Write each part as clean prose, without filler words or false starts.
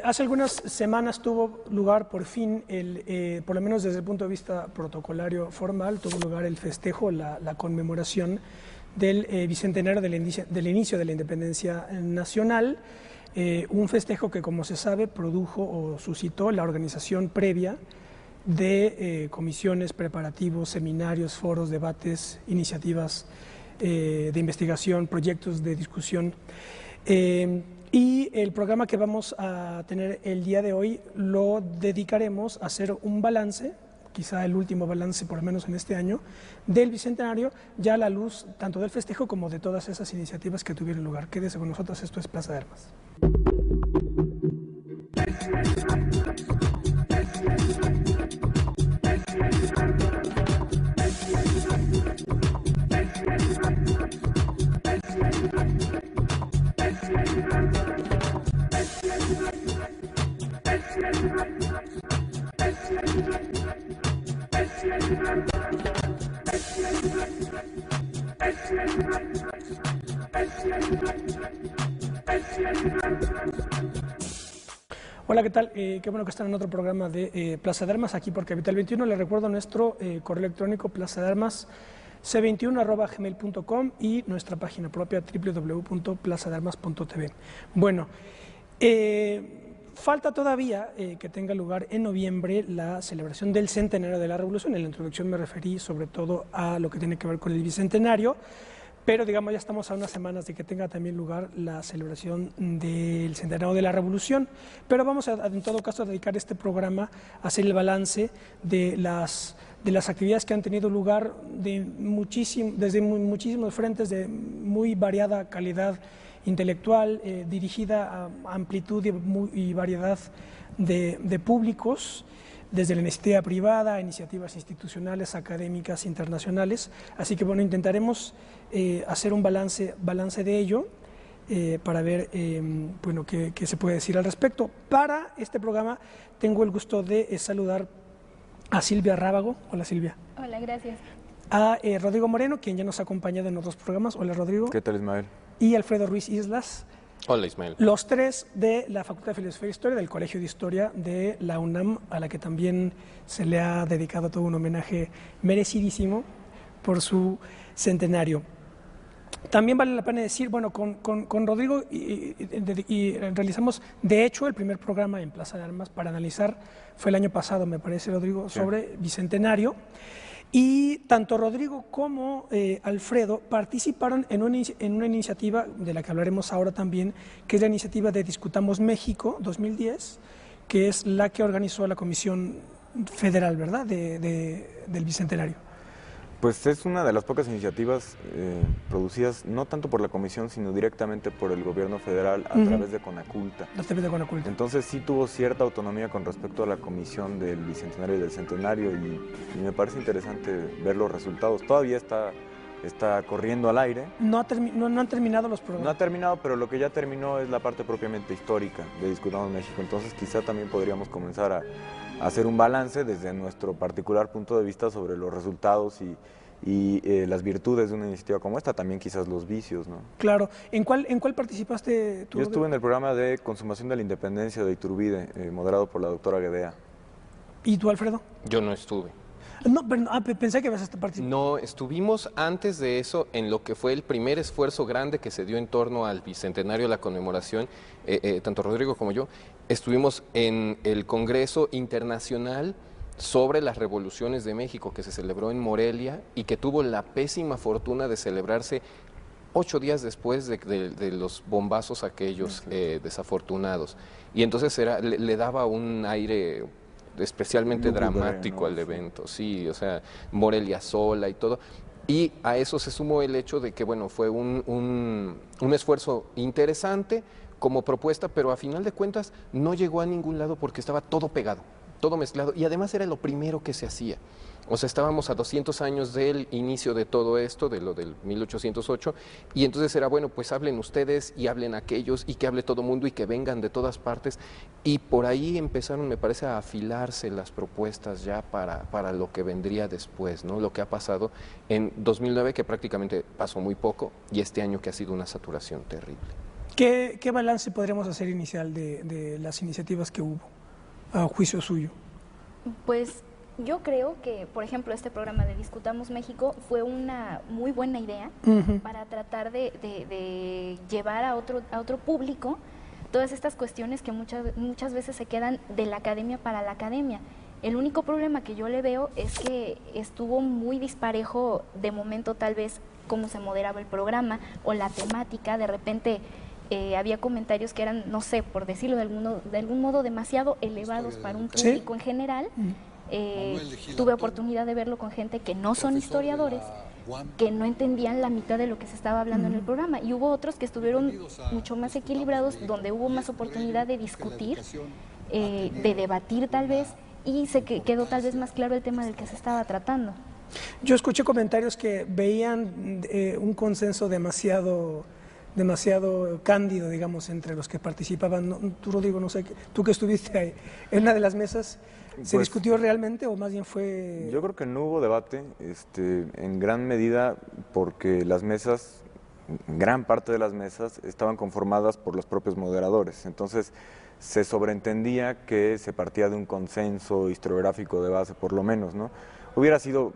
Hace algunas semanas tuvo lugar por fin, por lo menos desde el punto de vista protocolario formal, tuvo lugar el festejo, la conmemoración del bicentenario del inicio de la independencia nacional, un festejo que, como se sabe, produjo o suscitó la organización previa de comisiones, preparativos, seminarios, foros, debates, iniciativas de investigación, proyectos de discusión. Y el programa que vamos a tener el día de hoy lo dedicaremos a hacer un balance, quizá el último balance, por lo menos en este año, del Bicentenario, ya a la luz tanto del festejo como de todas esas iniciativas que tuvieron lugar. Quédese con nosotros, esto es Plaza de Armas. Hola, ¿qué tal? Qué bueno que están en otro programa de Plaza de Armas, aquí por Capital 21. Les recuerdo nuestro correo electrónico plazadearmas c21@gmail.com y nuestra página propia www.plazadearmas.tv. Bueno, falta todavía que tenga lugar en noviembre la celebración del Centenario de la Revolución. En la introducción me referí sobre todo a lo que tiene que ver con el Bicentenario, pero digamos ya estamos a unas semanas de que tenga también lugar la celebración del Centenario de la Revolución, pero vamos en todo caso a dedicar este programa a hacer el balance de las actividades que han tenido lugar desde muchísimos frentes de muy variada calidad intelectual, dirigida a amplitud y variedad de públicos, desde la iniciativa privada, iniciativas institucionales, académicas, internacionales. Así que bueno, intentaremos hacer un balance de ello para ver bueno, qué se puede decir al respecto. Para este programa tengo el gusto de saludar a Silvia Rábago. Hola, Silvia. Hola, gracias. A Rodrigo Moreno, quien ya nos ha acompañado en otros programas. Hola, Rodrigo. ¿Qué tal, Ismael? Y Alfredo Ruiz Islas. Hola, Ismael. Los tres de la Facultad de Filosofía e Historia del Colegio de Historia de la UNAM, a la que también se le ha dedicado todo un homenaje merecidísimo por su centenario. También vale la pena decir, bueno, con Rodrigo y realizamos, de hecho, el primer programa en Plaza de Armas para analizar, fue el año pasado, me parece, Rodrigo, sobre Bicentenario. Y tanto Rodrigo como Alfredo participaron en una iniciativa de la que hablaremos ahora también, que es la iniciativa de Discutamos México 2010, que es la que organizó la Comisión Federal, ¿verdad?, del Bicentenario. Pues es una de las pocas iniciativas producidas no tanto por la Comisión, sino directamente por el gobierno federal a través de Conaculta. A través de Conaculta. Entonces sí tuvo cierta autonomía con respecto a la Comisión del Bicentenario y del Centenario y me parece interesante ver los resultados. Todavía está corriendo al aire. No han terminado los programas. No ha terminado, pero lo que ya terminó es la parte propiamente histórica de Discutamos México. Entonces quizá también podríamos comenzar a hacer un balance desde nuestro particular punto de vista sobre los resultados y las virtudes de una iniciativa como esta, también quizás los vicios, ¿no? Claro. ¿En cuál participaste tú? Yo estuve en el programa de Consumación de la Independencia de Iturbide, moderado por la doctora Guedea. ¿Y tú, Alfredo? Yo no estuve. No, pero pensé que ibas a participar. No, estuvimos antes de eso en lo que fue el primer esfuerzo grande que se dio en torno al Bicentenario, la conmemoración, tanto Rodrigo como yo, estuvimos en el Congreso Internacional sobre las Revoluciones de México, que se celebró en Morelia y que tuvo la pésima fortuna de celebrarse 8 días después de los bombazos aquellos desafortunados. Y entonces le daba un aire especialmente dramático al evento, sí, o sea, Morelia sola y todo. Y a eso se sumó el hecho de que, bueno, fue un esfuerzo interesante como propuesta, pero a final de cuentas no llegó a ningún lado porque estaba todo pegado, todo mezclado, y además era lo primero que se hacía. O sea, estábamos a 200 años del inicio de todo esto, de lo del 1808, y entonces era, bueno, pues hablen ustedes y hablen aquellos y que hable todo mundo y que vengan de todas partes, y por ahí empezaron, me parece, a afilarse las propuestas ya para lo que vendría después, ¿no? Lo que ha pasado en 2009, que prácticamente pasó muy poco, y este año que ha sido una saturación terrible. ¿Qué balance podríamos hacer inicial de las iniciativas que hubo, a juicio suyo? Pues yo creo que, por ejemplo, este programa de Discutamos México fue una muy buena idea para tratar de llevar a otro público todas estas cuestiones que muchas veces se quedan de la academia para la academia. El único problema que yo le veo es que estuvo muy disparejo de momento, tal vez, cómo se moderaba el programa o la temática. De repente había comentarios que eran, no sé, por decirlo de algún modo, demasiado elevados para un público en general. Tuve oportunidad de verlo con gente que no son historiadores, que no entendían la mitad de lo que se estaba hablando en el programa, y hubo otros que estuvieron mucho más equilibrados, donde hubo más oportunidad de discutir, de debatir tal vez, y se quedó tal vez más claro el tema del que se estaba tratando. Yo escuché comentarios que veían un consenso demasiado cándido, digamos, entre los que participaban. Tú, Rodrigo, no sé, tú que estuviste ahí, en una de las mesas, ¿se discutió realmente o más bien fue...? Yo creo que no hubo debate, en gran medida porque las mesas, gran parte de las mesas, estaban conformadas por los propios moderadores. Entonces, se sobreentendía que se partía de un consenso historiográfico de base, por lo menos, ¿no? Hubiera sido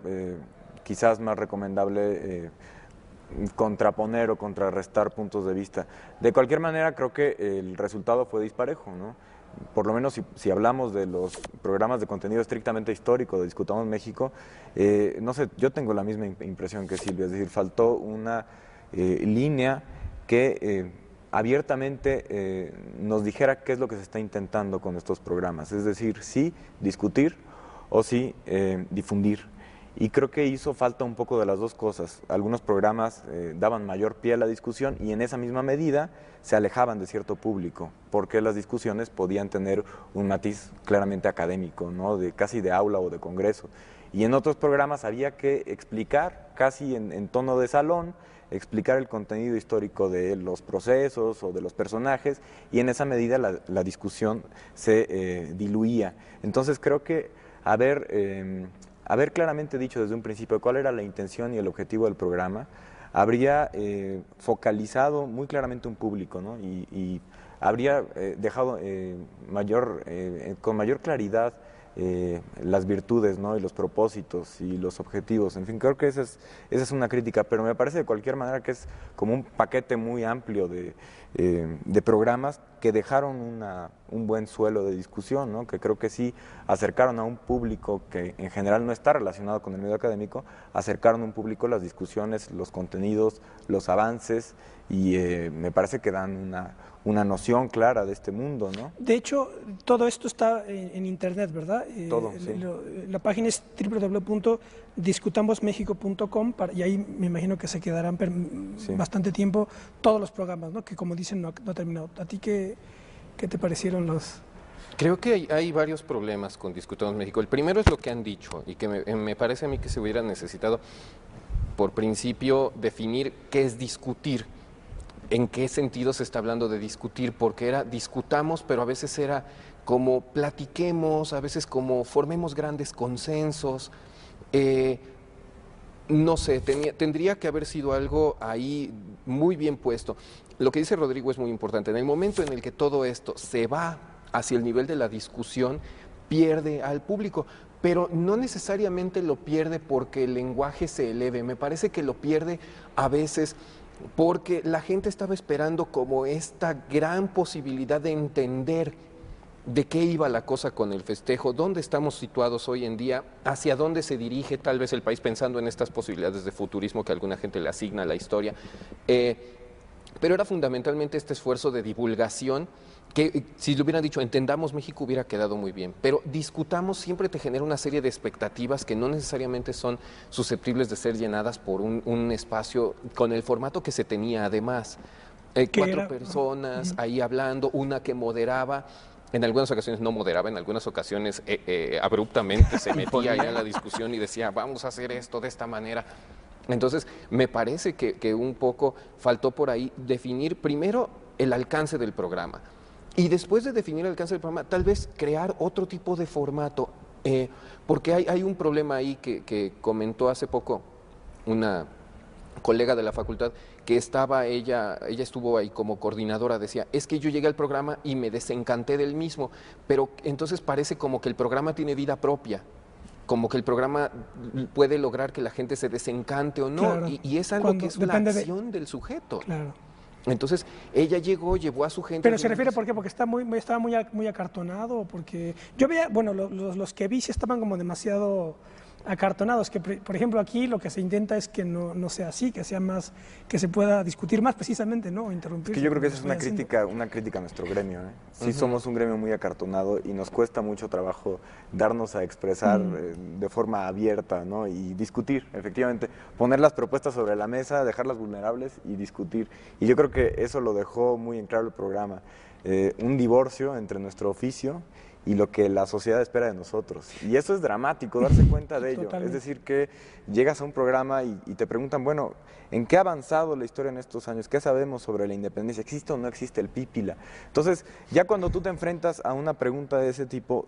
quizás más recomendable contraponer o contrarrestar puntos de vista. De cualquier manera, creo que el resultado fue disparejo, ¿no? Por lo menos si hablamos de los programas de contenido estrictamente histórico de Discutamos México, no sé, yo tengo la misma impresión que Silvia, es decir, faltó una línea que abiertamente nos dijera qué es lo que se está intentando con estos programas, es decir, sí discutir o sí difundir. Y creo que hizo falta un poco de las dos cosas. Algunos programas daban mayor pie a la discusión y en esa misma medida se alejaban de cierto público, porque las discusiones podían tener un matiz claramente académico, ¿no? Casi de aula o de congreso. Y en otros programas había que explicar, casi en tono de salón, explicar el contenido histórico de los procesos o de los personajes, y en esa medida la discusión se diluía. Entonces creo que haber claramente dicho desde un principio cuál era la intención y el objetivo del programa, habría focalizado muy claramente un público, ¿no? Y habría dejado con mayor claridad las virtudes, ¿no? Y los propósitos y los objetivos. En fin, creo que esa es una crítica, pero me parece de cualquier manera que es como un paquete muy amplio de programas que dejaron un buen suelo de discusión, ¿no? Que creo que sí acercaron a un público que en general no está relacionado con el medio académico, acercaron a un público las discusiones, los contenidos, los avances, y me parece que dan una noción clara de este mundo, ¿no? De hecho, todo esto está en internet, ¿verdad? Todo, sí. La página es www.discutamosmexico.com y ahí me imagino que se quedarán bastante tiempo todos los programas, ¿no? Que, como dicen, no ha terminado. ¿A ti qué te parecieron los...? Creo que hay varios problemas con Discutamos México. El primero es lo que han dicho, y que me parece a mí que se hubiera necesitado, por principio, definir qué es discutir. ¿En qué sentido se está hablando de discutir? Porque discutamos, pero a veces era como platiquemos, a veces como formemos grandes consensos. No sé, tendría que haber sido algo ahí muy bien puesto. Lo que dice Rodrigo es muy importante. En el momento en el que todo esto se va hacia el nivel de la discusión, pierde al público, pero no necesariamente lo pierde porque el lenguaje se eleve. Me parece que lo pierde a veces porque la gente estaba esperando como esta gran posibilidad de entender de qué iba la cosa con el festejo, dónde estamos situados hoy en día, hacia dónde se dirige tal vez el país, pensando en estas posibilidades de futurismo que alguna gente le asigna a la historia. Pero era fundamentalmente este esfuerzo de divulgación que, si le hubieran dicho entendamos México, hubiera quedado muy bien, pero discutamos siempre te genera una serie de expectativas que no necesariamente son susceptibles de ser llenadas por un espacio con el formato que se tenía. Además, 4 personas ahí hablando, una que moderaba. En algunas ocasiones no moderaba, en algunas ocasiones abruptamente se metía ya en la discusión y decía vamos a hacer esto de esta manera. Entonces, me parece que un poco faltó por ahí definir primero el alcance del programa. Y después de definir el alcance del programa, tal vez crear otro tipo de formato, porque hay un problema ahí que comentó hace poco una colega de la facultad, que estaba ella estuvo ahí como coordinadora, decía, es que yo llegué al programa y me desencanté del mismo, pero entonces parece como que el programa tiene vida propia, como que el programa puede lograr que la gente se desencante o no, Claro. y es algo que es la acción del sujeto. Claro. Entonces, ella llevó a su gente. Pero se refiere, ¿por qué? Porque estaba muy acartonado, porque yo veía, bueno, los que vi sí estaban como demasiado acartonados, que por ejemplo aquí lo que se intenta es que no sea así, que sea más, que se pueda discutir más precisamente, ¿no? O interrumpir. Es que yo creo que esa es una crítica a nuestro gremio, ¿eh? Sí, somos un gremio muy acartonado y nos cuesta mucho trabajo darnos a expresar de forma abierta, ¿no? Y discutir, efectivamente, poner las propuestas sobre la mesa, dejarlas vulnerables y discutir. Y yo creo que eso lo dejó muy en claro el programa. Un divorcio entre nuestro oficio y lo que la sociedad espera de nosotros. Y eso es dramático, darse cuenta de ello. Totalmente. Es decir, que llegas a un programa y te preguntan, bueno, ¿en qué ha avanzado la historia en estos años? ¿Qué sabemos sobre la independencia? ¿Existe o no existe el pípila? Entonces, ya cuando tú te enfrentas a una pregunta de ese tipo,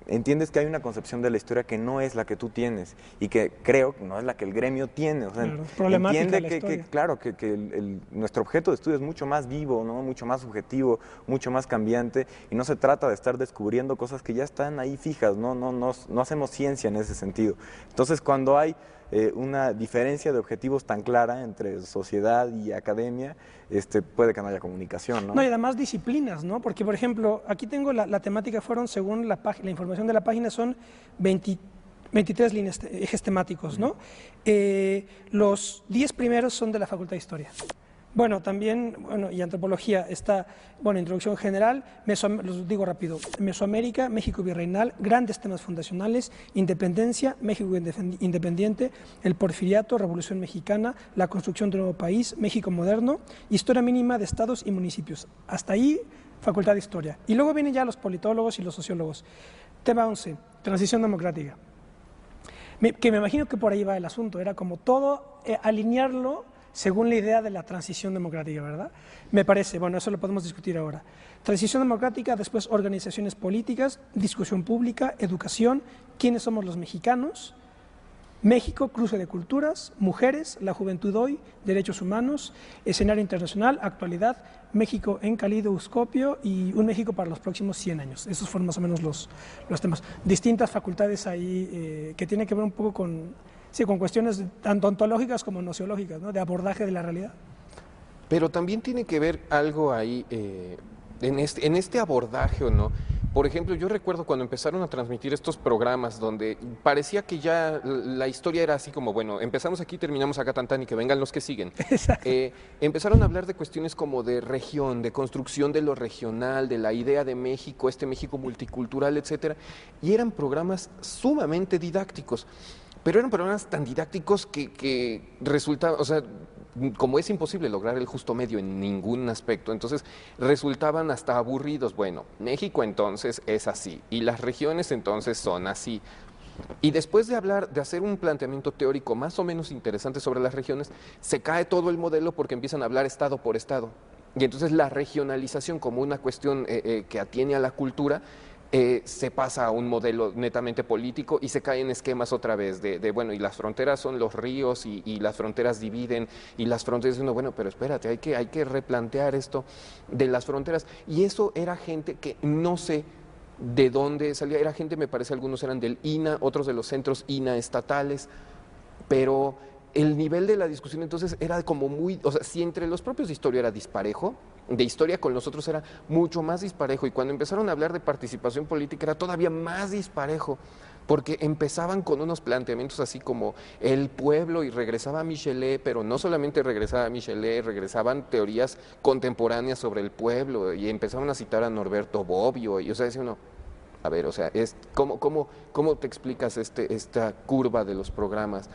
entiendes que hay una concepción de la historia que no es la que tú tienes y que creo que no es la que el gremio tiene. O sea, Claro, es problemática entiende la historia. claro, que nuestro objeto de estudio es mucho más vivo, ¿no? Mucho más subjetivo, mucho más cambiante, y no se trata de estar descubriendo cosas que ya están ahí fijas, no hacemos ciencia en ese sentido. Entonces, cuando hay una diferencia de objetivos tan clara entre sociedad y academia, puede que no haya comunicación, ¿no? No, y además disciplinas, ¿no? Porque, por ejemplo, aquí tengo la temática, fueron, según la información de la página, son 23 ejes temáticos, ¿no? Los 10 primeros son de la Facultad de Historia. Bueno, también, y antropología está, introducción general, los digo rápido, Mesoamérica, México virreinal, grandes temas fundacionales, independencia, México independiente, el porfiriato, Revolución Mexicana, la construcción de un nuevo país, México moderno, historia mínima de estados y municipios. Hasta ahí, Facultad de Historia. Y luego vienen ya los politólogos y los sociólogos. Tema 11, transición democrática. Que me imagino que por ahí va el asunto, era como todo alinearlo según la idea de la transición democrática, ¿verdad? Me parece, eso lo podemos discutir ahora. Transición democrática, después organizaciones políticas, discusión pública, educación, quiénes somos los mexicanos, México, cruce de culturas, mujeres, la juventud hoy, derechos humanos, escenario internacional, actualidad, México en calidoscopio y un México para los próximos 100 años. Esos fueron más o menos los temas. Distintas facultades ahí que tienen que ver un poco con cuestiones tanto ontológicas como nociológicas, ¿no? De abordaje de la realidad. Pero también tiene que ver algo ahí en este abordaje, ¿o no? Por ejemplo, yo recuerdo cuando empezaron a transmitir estos programas donde parecía que ya la historia era así como, bueno, empezamos aquí, terminamos acá, y que vengan los que siguen. Empezaron a hablar de cuestiones como de región, de construcción de lo regional, de la idea de México, México multicultural, etcétera, y eran programas sumamente didácticos. Pero eran programas tan didácticos que resultaba, o sea, como es imposible lograr el justo medio en ningún aspecto, entonces resultaban hasta aburridos. Bueno, México entonces es así y las regiones entonces son así. Y después de hacer un planteamiento teórico más o menos interesante sobre las regiones, se cae todo el modelo porque empiezan a hablar estado por estado. Y entonces la regionalización como una cuestión que atiene a la cultura, se pasa a un modelo netamente político y se cae en esquemas otra vez y las fronteras son los ríos y las fronteras dividen y las fronteras, pero espérate, hay que replantear esto de las fronteras. Y eso era gente que no sé de dónde salía, era gente, me parece, algunos eran del INA, otros de los centros INA estatales, pero el nivel de la discusión entonces era como muy, o sea, si entre los propios de historia era disparejo, de historia con los otros era mucho más disparejo, y cuando empezaron a hablar de participación política era todavía más disparejo, porque empezaban con unos planteamientos así como el pueblo, y regresaba a Michelet, pero no solamente regresaba a Michelet, regresaban teorías contemporáneas sobre el pueblo, y empezaban a citar a Norberto Bobbio, y o sea, decía uno, a ver, o sea, ¿cómo te explicas esta curva de los programas?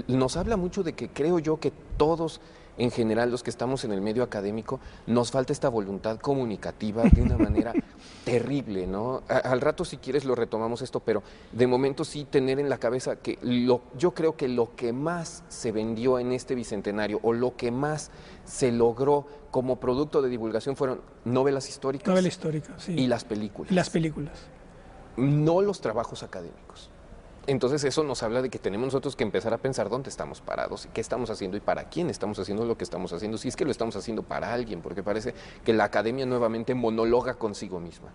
Nos habla mucho de que creo yo que todos, en general, los que estamos en el medio académico, nos falta esta voluntad comunicativa de una manera terrible, ¿no? Al rato, si quieres, lo retomamos esto, pero de momento sí tener en la cabeza que yo creo que lo que más se vendió en este bicentenario o lo que más se logró como producto de divulgación fueron novelas históricas. Sí. Y las películas. Y las películas. No los trabajos académicos. Entonces eso nos habla de que tenemos nosotros que empezar a pensar dónde estamos parados, qué estamos haciendo y para quién estamos haciendo lo que estamos haciendo, si es que lo estamos haciendo para alguien, porque parece que la academia nuevamente monologa consigo misma.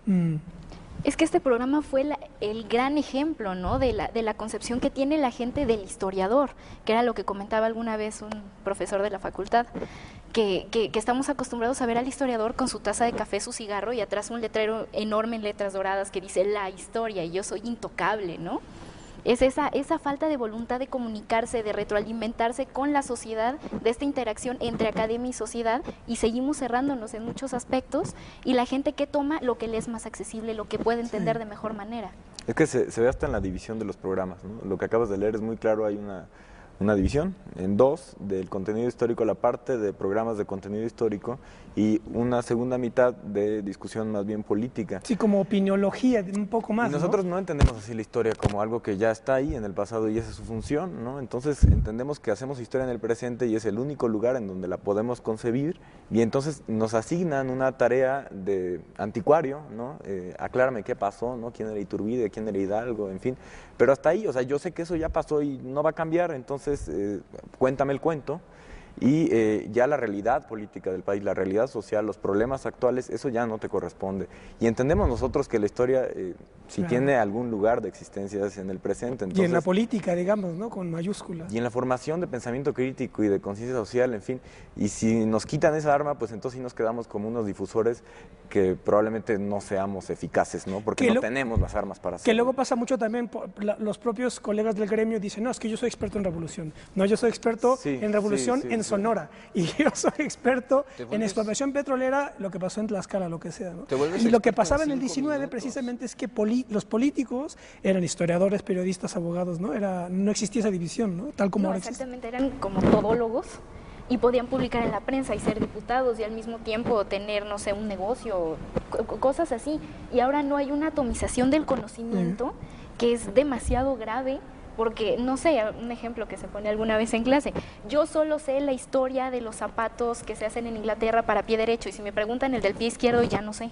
Es que este programa fue el gran ejemplo, ¿no?, de la concepción que tiene la gente del historiador, que era lo que comentaba alguna vez un profesor de la facultad, que estamos acostumbrados a ver al historiador con su taza de café, su cigarro y atrás un letrero enorme en letras doradas que dice la historia y yo soy intocable, ¿no? Es esa falta de voluntad de comunicarse, de retroalimentarse con la sociedad, de esta interacción entre academia y sociedad, y seguimos cerrándonos en muchos aspectos, y la gente que toma lo que le es más accesible, lo que puede entender de mejor manera. Es que se ve hasta en la división de los programas, ¿no? Lo que acabas de leer es muy claro, hay una división en dos del contenido histórico, la parte de programas de contenido histórico y una segunda mitad de discusión más bien política. Sí, como opiniología, un poco más, y nosotros no entendemos así la historia como algo que ya está ahí en el pasado y esa es su función, ¿no? Entonces entendemos que hacemos historia en el presente y es el único lugar en donde la podemos concebir y entonces nos asignan una tarea de anticuario, ¿no? Aclárame qué pasó, ¿no? Quién era Iturbide, quién era Hidalgo, en fin. Pero hasta ahí, o sea, yo sé que eso ya pasó y no va a cambiar, entonces cuéntame el cuento. Y ya la realidad política del país, la realidad social, los problemas actuales, eso ya no te corresponde. Y entendemos nosotros que la historia, si tiene algún lugar de existencia, es en el presente. Entonces, y en la política, digamos, ¿no? Con mayúsculas. Y en la formación de pensamiento crítico y de conciencia social, en fin. Y si nos quitan esa arma, pues entonces sí nos quedamos como unos difusores que probablemente no seamos eficaces, ¿no? Porque no tenemos las armas para hacerlo. Que luego pasa mucho también, los propios colegas del gremio dicen, no, es que yo soy experto en revolución. No, yo soy experto en revolución en Sonora. Y yo soy experto en explotación petrolera, lo que pasó en Tlaxcala, lo que sea, ¿no? Y lo que pasaba en el 19 precisamente es que los políticos eran historiadores, periodistas, abogados, ¿no? No existía esa división, ¿no? Tal como ahora existe. Exactamente, eran como todólogos y podían publicar en la prensa y ser diputados y al mismo tiempo tener, no sé, un negocio, cosas así. Y ahora no hay una atomización del conocimiento que es demasiado grave. Porque, no sé, un ejemplo que se pone alguna vez en clase, yo solo sé la historia de los zapatos que se hacen en Inglaterra para pie derecho, y si me preguntan el del pie izquierdo, ya no sé.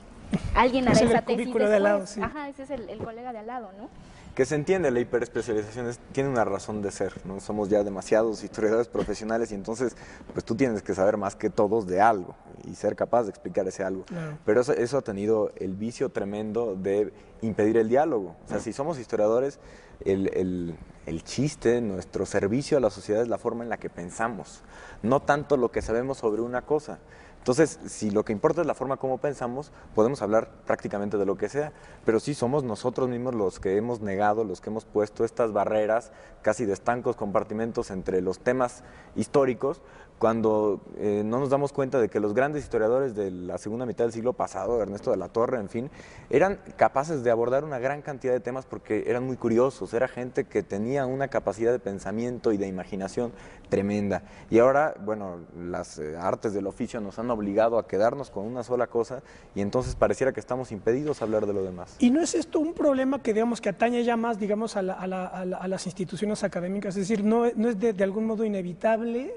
Alguien hará esa tesis después. De al lado, sí. Ajá, ese es el colega de al lado, ¿no? Que se entiende, la hiperespecialización tiene una razón de ser, ¿no? Somos ya demasiados historiadores profesionales y entonces pues tú tienes que saber más que todos de algo y ser capaz de explicar ese algo. Claro. Pero eso ha tenido el vicio tremendo de impedir el diálogo. O sea, si somos historiadores, el chiste, nuestro servicio a la sociedad es la forma en la que pensamos, no tanto lo que sabemos sobre una cosa. Entonces, si lo que importa es la forma como pensamos, podemos hablar prácticamente de lo que sea, pero sí somos nosotros mismos los que hemos negado, los que hemos puesto estas barreras casi de estancos, compartimentos entre los temas históricos, cuando no nos damos cuenta de que los grandes historiadores de la segunda mitad del siglo pasado, Ernesto de la Torre, en fin, eran capaces de abordar una gran cantidad de temas porque eran muy curiosos, era gente que tenía una capacidad de pensamiento y de imaginación tremenda. Y ahora, bueno, las artes del oficio nos han obligado a quedarnos con una sola cosa y entonces pareciera que estamos impedidos a hablar de lo demás. ¿Y no es esto un problema que, digamos, que atañe ya más, digamos, a las instituciones académicas? Es decir, ¿no es de algún modo inevitable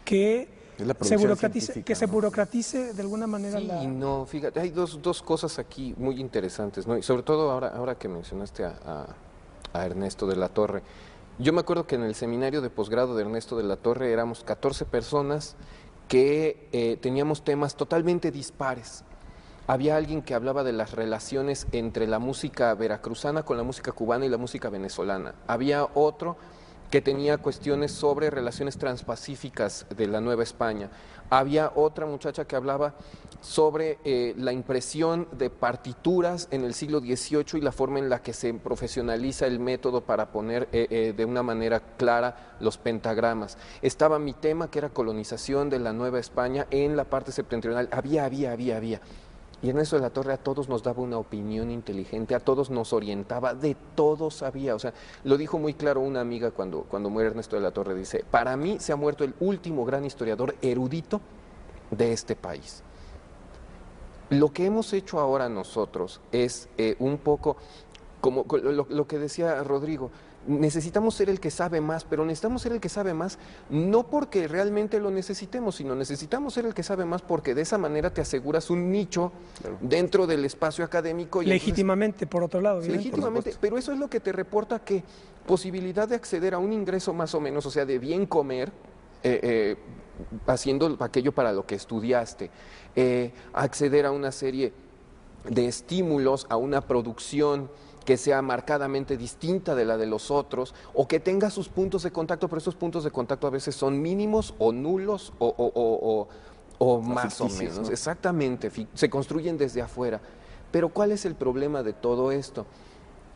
que se burocratice de alguna manera no, fíjate, hay dos cosas aquí muy interesantes, ¿no? Y sobre todo ahora que mencionaste a Ernesto de la Torre. Yo me acuerdo que en el seminario de posgrado de Ernesto de la Torre éramos 14 personas que teníamos temas totalmente dispares. Había alguien que hablaba de las relaciones entre la música veracruzana con la música cubana y la música venezolana. Había otro que tenía cuestiones sobre relaciones transpacíficas de la Nueva España. Había otra muchacha que hablaba sobre la impresión de partituras en el siglo XVIII y la forma en la que se profesionaliza el método para poner de una manera clara los pentagramas. Estaba mi tema, que era colonización de la Nueva España en la parte septentrional. Había. Y Ernesto de la Torre a todos nos daba una opinión inteligente, a todos nos orientaba, de todo sabía. O sea, lo dijo muy claro una amiga cuando muere Ernesto de la Torre, dice, para mí se ha muerto el último gran historiador erudito de este país. Lo que hemos hecho ahora nosotros es un poco, como lo que decía Rodrigo, necesitamos ser el que sabe más, pero necesitamos ser el que sabe más no porque realmente lo necesitemos, sino necesitamos ser el que sabe más porque de esa manera te aseguras un nicho dentro del espacio académico. Y legítimamente, por otro lado. Legítimamente, pero eso es lo que te reporta que posibilidad de acceder a un ingreso más o menos, o sea, de bien comer, haciendo aquello para lo que estudiaste, acceder a una serie de estímulos, a una producción que sea marcadamente distinta de la de los otros, o que tenga sus puntos de contacto, pero esos puntos de contacto a veces son mínimos o nulos o más o menos. ¿No? Exactamente, se construyen desde afuera. Pero ¿cuál es el problema de todo esto?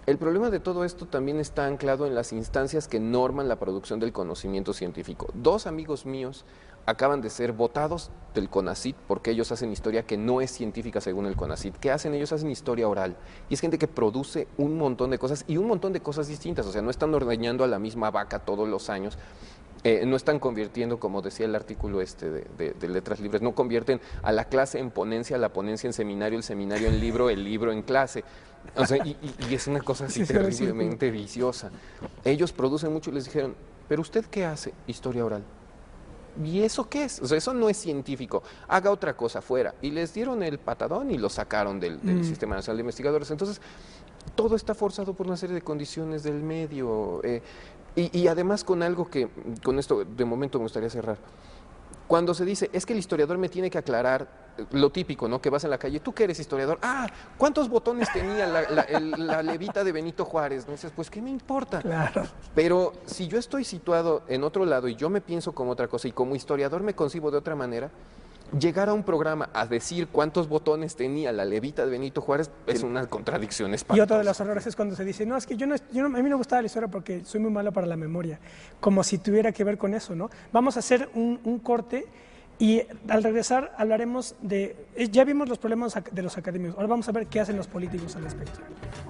El problema de todo esto también está anclado en las instancias que norman la producción del conocimiento científico. 2 amigos míos acaban de ser votados del CONACYT porque ellos hacen historia que no es científica según el CONACYT. ¿Qué hacen? Ellos hacen historia oral. Y es gente que produce un montón de cosas y un montón de cosas distintas. O sea, no están ordeñando a la misma vaca todos los años. No están convirtiendo, como decía el artículo de Letras Libres, no convierten a la clase en ponencia, a la ponencia en seminario, el seminario en libro, el libro en clase. O sea, y es una cosa así terriblemente viciosa. Ellos producen mucho y les dijeron, ¿pero usted qué hace? Historia oral. ¿Y eso qué es? O sea, eso no es científico. Haga otra cosa fuera. Y les dieron el patadón y lo sacaron del Sistema Nacional de Investigadores. Entonces, todo está forzado por una serie de condiciones del medio. Y además con algo que, con esto de momento me gustaría cerrar. Cuando se dice, es que el historiador me tiene que aclarar lo típico, ¿no? Que vas en la calle, ¿tú qué eres historiador? Ah, ¿cuántos botones tenía la levita de Benito Juárez? ¿No? Dices, pues, ¿qué me importa? Claro. Pero si yo estoy situado en otro lado y yo me pienso como otra cosa y como historiador me concibo de otra manera, llegar a un programa a decir cuántos botones tenía la levita de Benito Juárez es una contradicción espantosa. Y otro de los errores es cuando se dice, no, es que a mí no me gustaba la historia porque soy muy malo para la memoria, como si tuviera que ver con eso, ¿no? Vamos a hacer un corte y al regresar hablaremos ya vimos los problemas de los académicos, ahora vamos a ver qué hacen los políticos al respecto.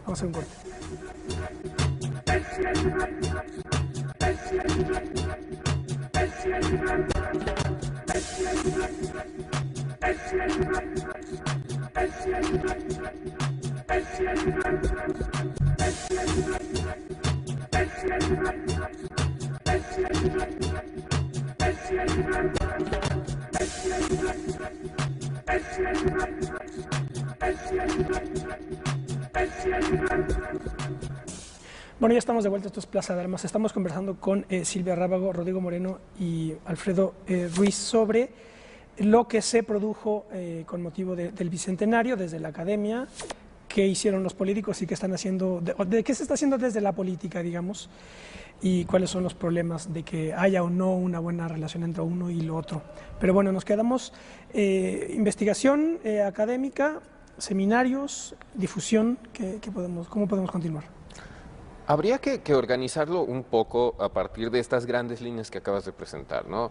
Vamos a hacer un corte. Bueno, ya estamos de vuelta, esto es Plaza de Armas. Estamos conversando con Silvia Rábago, Rodrigo Moreno y Alfredo Ruiz sobre lo que se produjo con motivo del Bicentenario desde la academia, qué hicieron los políticos y qué están haciendo, de qué se está haciendo desde la política, digamos, y cuáles son los problemas de que haya o no una buena relación entre uno y lo otro. Pero bueno, nos quedamos investigación académica, seminarios, difusión, ¿cómo podemos continuar? Habría que organizarlo un poco a partir de estas grandes líneas que acabas de presentar, ¿no?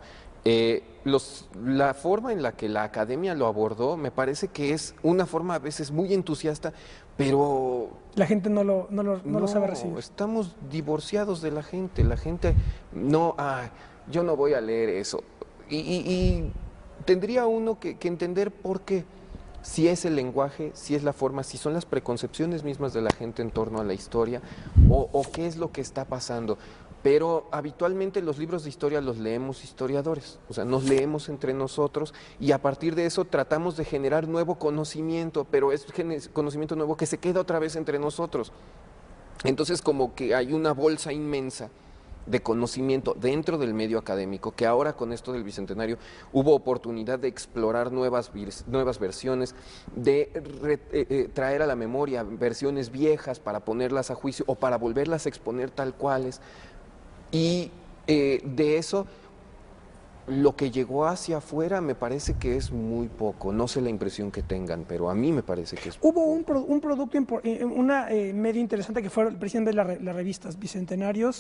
La forma en la que la academia lo abordó me parece que es una forma a veces muy entusiasta, pero... La gente no lo sabe recibir. Estamos divorciados de la gente no, yo no voy a leer eso. Y tendría uno que entender por qué. Si es el lenguaje, si es la forma, si son las preconcepciones mismas de la gente en torno a la historia o qué es lo que está pasando. Pero habitualmente los libros de historia los leemos historiadores, o sea, nos leemos entre nosotros y a partir de eso tratamos de generar nuevo conocimiento, pero es conocimiento nuevo que se queda otra vez entre nosotros. Entonces como que hay una bolsa inmensa de conocimiento dentro del medio académico, que ahora con esto del Bicentenario hubo oportunidad de explorar nuevas versiones, de traer a la memoria versiones viejas para ponerlas a juicio o para volverlas a exponer tal cuales. Y de eso, lo que llegó hacia afuera me parece que es muy poco. No sé la impresión que tengan, pero a mí me parece que es Hubo un producto, una medio interesante que fue precisamente las revistas Bicentenario,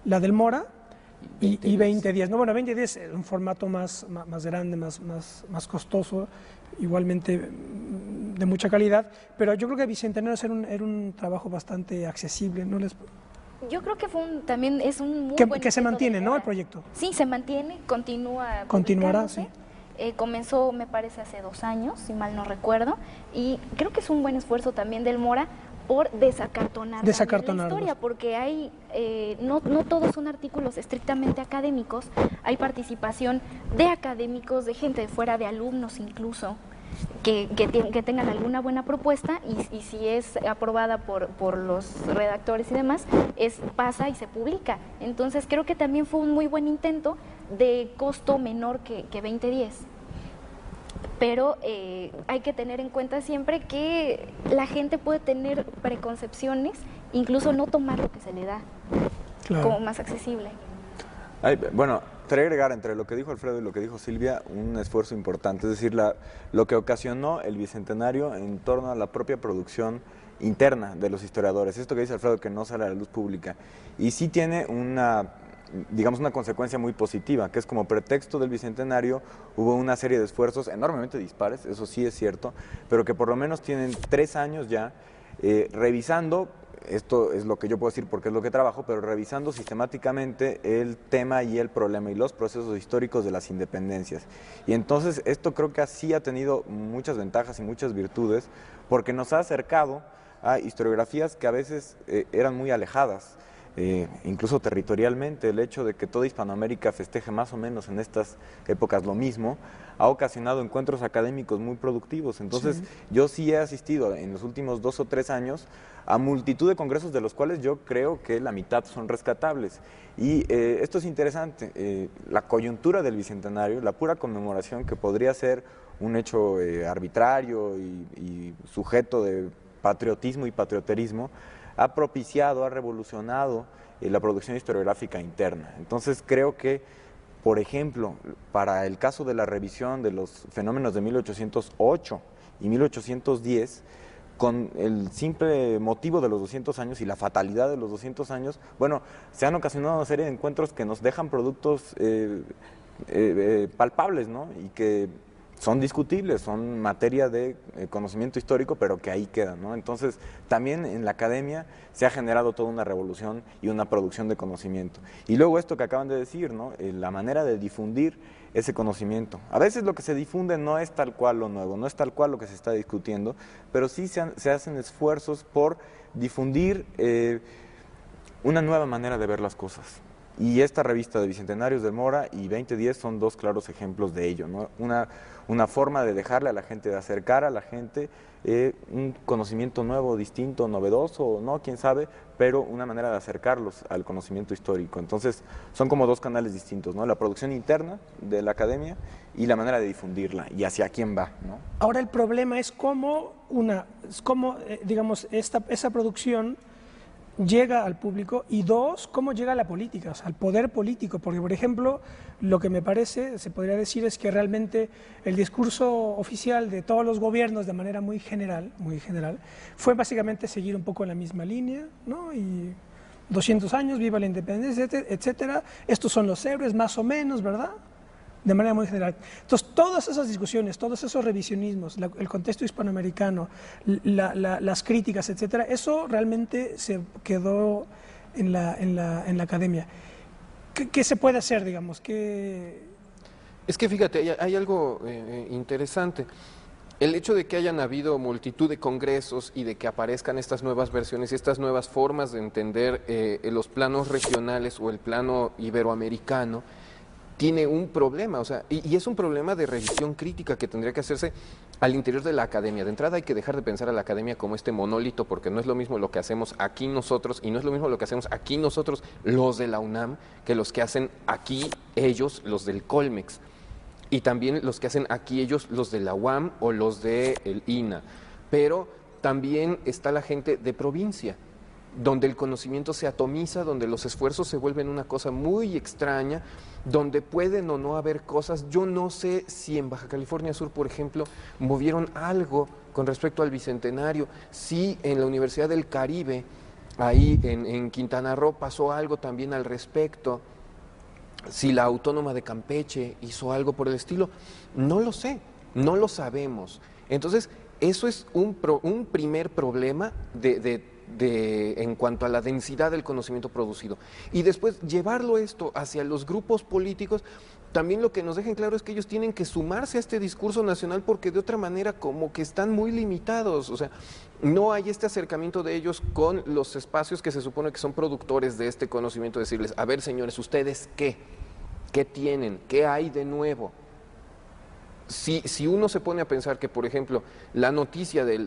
la del Mora y 2010. No, bueno, 2010 es un formato más grande, más costoso, igualmente de mucha calidad, pero yo creo que Bicentenario era un trabajo bastante accesible, ¿no les...? Yo creo que también es un muy buen que se mantiene, ¿no?, el proyecto. Sí, se mantiene, continúa. Continuará, sí. Comenzó, me parece, hace 2 años, si mal no recuerdo, y creo que es un buen esfuerzo también del Mora, por desacartonar la Desacartonarlos. historia, porque hay no todos son artículos estrictamente académicos, hay participación de académicos, de gente de fuera, de alumnos incluso, que tengan alguna buena propuesta y si es aprobada por los redactores y demás, pasa y se publica. Entonces creo que también fue un muy buen intento de costo menor que 2010. Pero hay que tener en cuenta siempre que la gente puede tener preconcepciones, incluso no tomar lo que se le da como más accesible. Bueno, quería agregar entre lo que dijo Alfredo y lo que dijo Silvia un esfuerzo importante, es decir, lo que ocasionó el Bicentenario en torno a la propia producción interna de los historiadores. Esto que dice Alfredo, que no sale a la luz pública, y sí tiene una consecuencia muy positiva, que es como pretexto del Bicentenario hubo una serie de esfuerzos enormemente dispares, eso sí es cierto, pero que por lo menos tienen 3 años ya revisando, esto es lo que yo puedo decir porque es lo que trabajo, pero revisando sistemáticamente el tema y el problema y los procesos históricos de las independencias. Y entonces esto creo que así ha tenido muchas ventajas y muchas virtudes, porque nos ha acercado a historiografías que a veces eran muy alejadas. Incluso territorialmente, el hecho de que toda Hispanoamérica festeje más o menos en estas épocas lo mismo, ha ocasionado encuentros académicos muy productivos. Entonces, yo sí he asistido en los últimos 2 o 3 años a multitud de congresos de los cuales yo creo que la mitad son rescatables. Y esto es interesante, la coyuntura del Bicentenario, la pura conmemoración, que podría ser un hecho arbitrario y sujeto de patriotismo y patrioterismo, ha propiciado, ha revolucionado la producción historiográfica interna. Entonces creo que, por ejemplo, para el caso de la revisión de los fenómenos de 1808 y 1810, con el simple motivo de los 200 años y la fatalidad de los 200 años, bueno, se han ocasionado una serie de encuentros que nos dejan productos palpables, ¿no? Y que son discutibles, son materia de conocimiento histórico, pero que ahí quedan, ¿no? Entonces, también en la academia se ha generado toda una revolución y una producción de conocimiento. Y luego esto que acaban de decir, ¿no? La manera de difundir ese conocimiento. A veces lo que se difunde no es tal cual lo nuevo, no es tal cual lo que se está discutiendo, pero sí se hacen esfuerzos por difundir una nueva manera de ver las cosas. Y esta revista de Bicentenarios del Mora y 2010 son 2 claros ejemplos de ello, ¿no? Una forma de dejarle a la gente, de acercar a la gente un conocimiento nuevo, distinto, novedoso, no, quién sabe, pero una manera de acercarlos al conocimiento histórico. Entonces, son como 2 canales distintos, ¿no? La producción interna de la academia y la manera de difundirla y hacia quién va, ¿no? Ahora el problema es cómo digamos, esa producción llega al público, y 2, cómo llega a la política, o sea, al poder político, porque por ejemplo, lo que me parece, se podría decir, es que realmente el discurso oficial de todos los gobiernos de manera muy general, fue básicamente seguir un poco la misma línea, ¿no? Y 200 años, viva la independencia, etcétera, estos son los héroes, más o menos, ¿verdad? De manera muy general. Entonces, todas esas discusiones, todos esos revisionismos, el contexto hispanoamericano, las críticas, etcétera, eso realmente se quedó en la academia. ¿Qué se puede hacer, digamos? Es que fíjate, hay algo interesante. El hecho de que hayan habido multitud de congresos y de que aparezcan estas nuevas versiones y estas nuevas formas de entender los planos regionales o el plano iberoamericano, tiene un problema, o sea, y es un problema de revisión crítica que tendría que hacerse al interior de la academia. De entrada hay que dejar de pensar a la academia como este monólito, porque no es lo mismo lo que hacemos aquí nosotros, y no es lo mismo lo que hacemos aquí nosotros, los de la UNAM, que los que hacen aquí ellos, los del Colmex, y también los que hacen aquí ellos, los de la UAM o los del INA. Pero también está la gente de provincia, donde el conocimiento se atomiza, donde los esfuerzos se vuelven una cosa muy extraña, donde pueden o no haber cosas. Yo no sé si en Baja California Sur, por ejemplo, movieron algo con respecto al Bicentenario, si en la Universidad del Caribe, ahí en Quintana Roo, pasó algo también al respecto, si la Autónoma de Campeche hizo algo por el estilo, no lo sé, no lo sabemos. Entonces, eso es un primer problema de en cuanto a la densidad del conocimiento producido. Y después llevarlo esto hacia los grupos políticos, también lo que nos dejen claro es que ellos tienen que sumarse a este discurso nacional porque de otra manera como que están muy limitados, o sea, no hay este acercamiento de ellos con los espacios que se supone que son productores de este conocimiento, decirles, a ver señores, ¿ustedes qué? ¿Qué tienen? ¿Qué hay de nuevo? Si uno se pone a pensar que, por ejemplo, la noticia de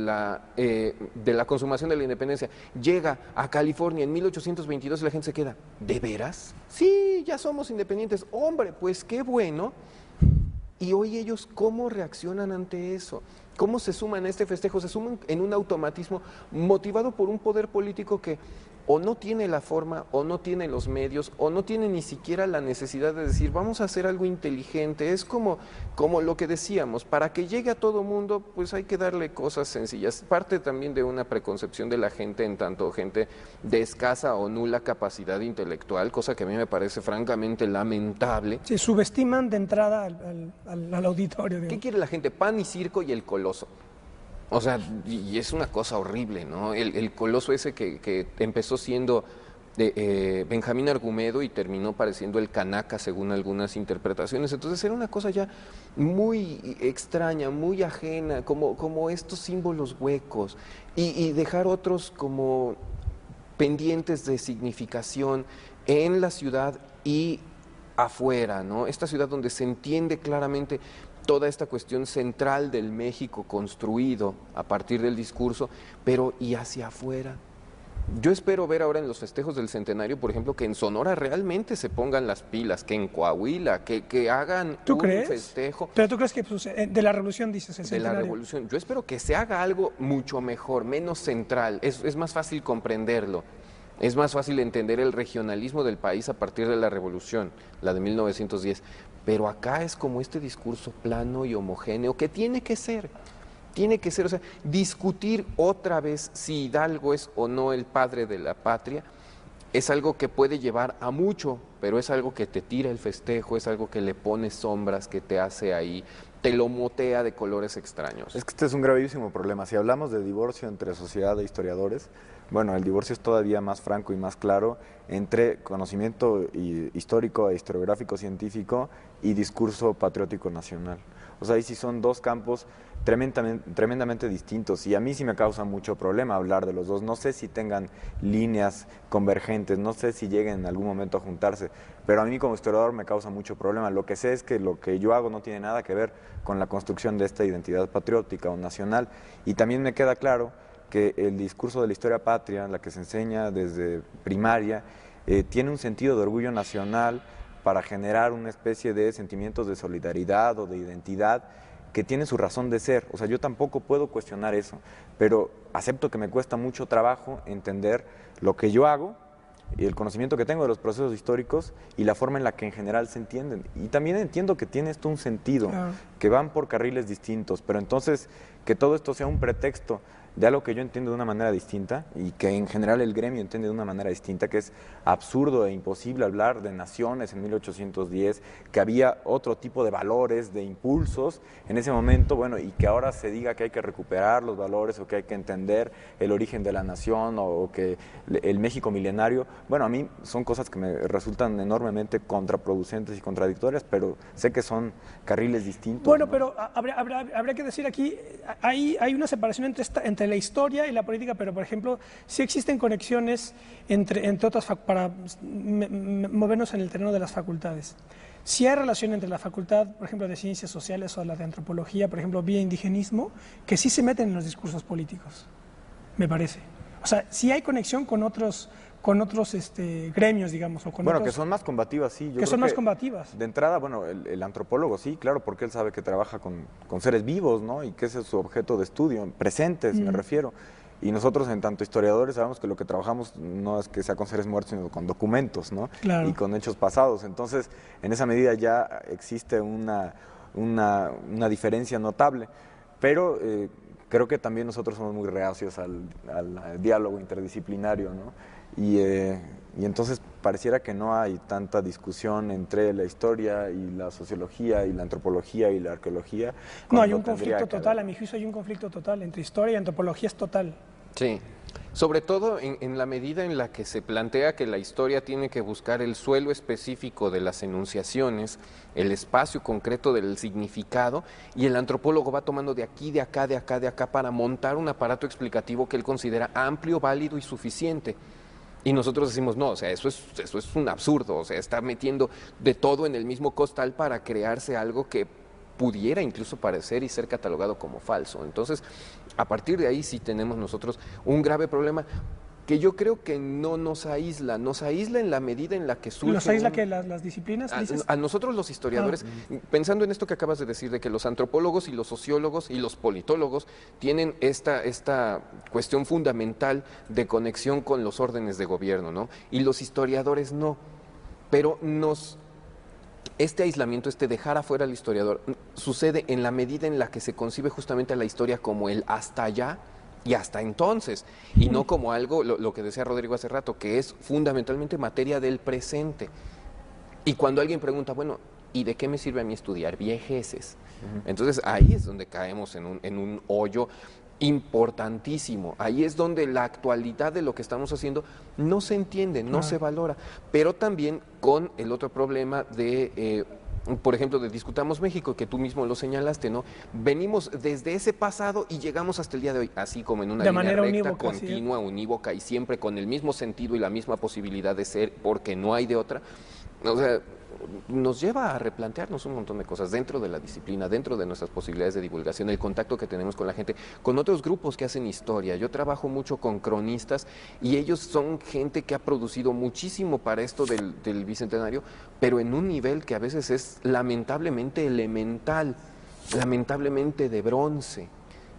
la consumación de la independencia llega a California en 1822 y la gente se queda, ¿de veras? Sí, ya somos independientes. Hombre, pues qué bueno. Y hoy ellos, ¿cómo reaccionan ante eso? ¿Cómo se suman a este festejo? Se suman en un automatismo motivado por un poder político que o no tiene la forma, o no tiene los medios, o no tiene ni siquiera la necesidad de decir, vamos a hacer algo inteligente. Es como lo que decíamos, para que llegue a todo mundo, pues hay que darle cosas sencillas. Parte también de una preconcepción de la gente, en tanto gente de escasa o nula capacidad intelectual, cosa que a mí me parece francamente lamentable. Sí, subestiman de entrada al auditorio. Digamos. ¿Qué quiere la gente? Pan y circo y el coloso. O sea, y es una cosa horrible, ¿no? El coloso ese que empezó siendo Benjamín Argumedo y terminó pareciendo el Canaca según algunas interpretaciones. Entonces era una cosa ya muy extraña, muy ajena, como estos símbolos huecos y dejar otros como pendientes de significación en la ciudad y afuera, ¿no? Esta ciudad donde se entiende claramente toda esta cuestión central del México construido a partir del discurso, pero ¿y hacia afuera? Yo espero ver ahora en los festejos del centenario, por ejemplo, que en Sonora realmente se pongan las pilas, que en Coahuila, que hagan ¿Tú un crees? festejo. ¿Pero tú crees que pues, de la revolución dices el De centenario? la revolución. Yo espero que se haga algo mucho mejor, menos central. Es más fácil comprenderlo. Es más fácil entender el regionalismo del país a partir de la revolución, la de 1910. Pero acá es como este discurso plano y homogéneo que tiene que ser, o sea, discutir otra vez si Hidalgo es o no el padre de la patria, es algo que puede llevar a mucho, pero es algo que te tira el festejo, es algo que le pone sombras, que te hace ahí, te lo motea de colores extraños. Es que este es un gravísimo problema. Si hablamos de divorcio entre sociedad e historiadores, bueno, el divorcio es todavía más franco y más claro entre conocimiento histórico e historiográfico científico y discurso patriótico nacional. O sea, ahí sí son dos campos tremendamente distintos y a mí sí me causa mucho problema hablar de los dos. No sé si tengan líneas convergentes, no sé si lleguen en algún momento a juntarse, pero a mí como historiador me causa mucho problema. Lo que sé es que lo que yo hago no tiene nada que ver con la construcción de esta identidad patriótica o nacional y también me queda claro que el discurso de la historia patria, la que se enseña desde primaria, tiene un sentido de orgullo nacional para generar una especie de sentimientos de solidaridad o de identidad que tiene su razón de ser. O sea, yo tampoco puedo cuestionar eso, pero acepto que me cuesta mucho trabajo entender lo que yo hago y el conocimiento que tengo de los procesos históricos y la forma en la que en general se entienden. Y también entiendo que tiene esto un sentido, que van por carriles distintos, pero entonces que todo esto sea un pretexto de algo que yo entiendo de una manera distinta y que en general el gremio entiende de una manera distinta, que es absurdo e imposible hablar de naciones en 1810, que había otro tipo de valores, de impulsos en ese momento, bueno, y que ahora se diga que hay que recuperar los valores o que hay que entender el origen de la nación o que el México milenario, bueno, a mí son cosas que me resultan enormemente contraproducentes y contradictorias, pero sé que son carriles distintos. Bueno, ¿no? pero habría que decir aquí, hay una separación entre la historia y la política, pero por ejemplo, sí existen conexiones entre otras para movernos en el terreno de las facultades. Sí hay relación entre la facultad, por ejemplo, de ciencias sociales o la de antropología, por ejemplo, vía indigenismo, que sí se meten en los discursos políticos, me parece. O sea, sí hay conexión con otros gremios, digamos. O con bueno, otros, que son más combativas, sí. que son más combativas. De entrada, bueno, el antropólogo, sí, claro, porque él sabe que trabaja con seres vivos, ¿no? Y que ese es su objeto de estudio, presentes, me refiero. Y nosotros, en tanto historiadores, sabemos que lo que trabajamos no es que sea con seres muertos, sino con documentos, ¿no? Claro. Y con hechos pasados. Entonces, en esa medida ya existe una diferencia notable. Pero creo que también nosotros somos muy reacios al diálogo interdisciplinario, ¿no? Y entonces pareciera que no hay tanta discusión entre la historia y la sociología y la antropología y la arqueología. No, hay un conflicto total, a mi juicio hay un conflicto total entre historia y antropología, es total. Sí. Sobre todo en la medida en la que se plantea que la historia tiene que buscar el suelo específico de las enunciaciones, el espacio concreto del significado, y el antropólogo va tomando de aquí, de acá, de acá, de acá, para montar un aparato explicativo que él considera amplio, válido y suficiente. Y nosotros decimos, no, o sea, eso es un absurdo, o sea, está metiendo de todo en el mismo costal para crearse algo que pudiera incluso parecer y ser catalogado como falso. Entonces, a partir de ahí sí tenemos nosotros un grave problema que yo creo que no nos aísla en la medida en la que surge... ¿Nos aísla que las disciplinas, dices? A nosotros los historiadores, pensando en esto que acabas de decir, de que los antropólogos y los sociólogos y los politólogos tienen esta cuestión fundamental de conexión con los órdenes de gobierno, ¿no? Y los historiadores no, pero este aislamiento, este dejar afuera al historiador, sucede en la medida en la que se concibe justamente a la historia como el hasta allá y hasta entonces, y no como algo, lo que decía Rodrigo hace rato, que es fundamentalmente materia del presente. Y cuando alguien pregunta, bueno, ¿y de qué me sirve a mí estudiar viejeces? Entonces ahí es donde caemos en un hoyo importantísimo. Ahí es donde la actualidad de lo que estamos haciendo no se entiende, no se valora, pero también con el otro problema de, por ejemplo, de Discutamos México, que tú mismo lo señalaste, ¿no? Venimos desde ese pasado y llegamos hasta el día de hoy, así como en una línea recta, unívoca, continua, unívoca y siempre con el mismo sentido y la misma posibilidad de ser, porque no hay de otra. O sea, nos lleva a replantearnos un montón de cosas dentro de la disciplina, dentro de nuestras posibilidades de divulgación, el contacto que tenemos con la gente, con otros grupos que hacen historia. Yo trabajo mucho con cronistas y ellos son gente que ha producido muchísimo para esto del Bicentenario, pero en un nivel que a veces es lamentablemente elemental, lamentablemente de bronce.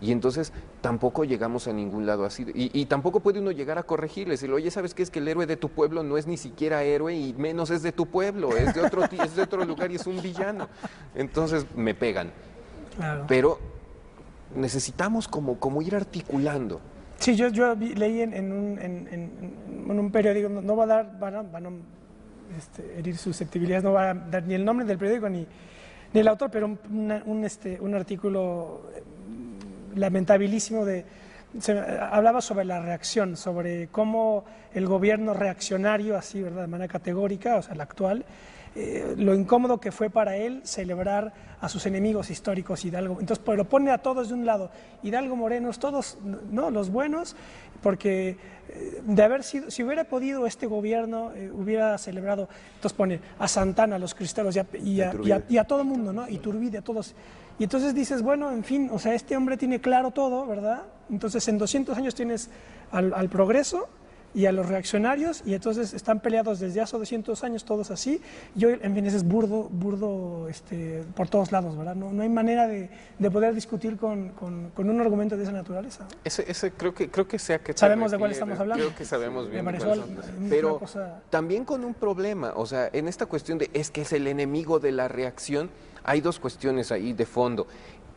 Y entonces tampoco llegamos a ningún lado así. Y tampoco puede uno llegar a corregirles. Decirle, oye, ¿sabes qué? Es que el héroe de tu pueblo no es ni siquiera héroe y menos es de tu pueblo, es de otro lugar y es un villano. Entonces me pegan. Claro. Pero necesitamos como ir articulando. Sí, yo leí en un periódico, no va a dar, van a herir susceptibilidades, no va a dar ni el nombre del periódico ni el autor, pero un artículo lamentabilísimo hablaba sobre la reacción, sobre cómo el gobierno reaccionario, así, ¿verdad?, de manera categórica, o sea, el actual, lo incómodo que fue para él celebrar a sus enemigos históricos, Hidalgo. Entonces, pues, lo pone a todos de un lado, Hidalgo, Morenos, todos, ¿no?, los buenos, porque de haber sido, si hubiera podido este gobierno, hubiera celebrado, entonces pone a Santana, a los cristeros y a todo el mundo, ¿no?, Iturbide, a todos. Y entonces dices, bueno, en fin, o sea, este hombre tiene claro todo, ¿verdad? Entonces en 200 años tienes al progreso y a los reaccionarios, y entonces están peleados desde hace 200 años todos así, y hoy, en fin, ese es burdo por todos lados, ¿verdad? No hay manera de poder discutir con un argumento de esa naturaleza, ¿no? Ese creo que sea que... ¿Sabemos de cuál estamos hablando? Creo que sabemos bien de cuál son. Pero también con un problema, o sea, en esta cuestión de es que es el enemigo de la reacción, hay dos cuestiones ahí de fondo.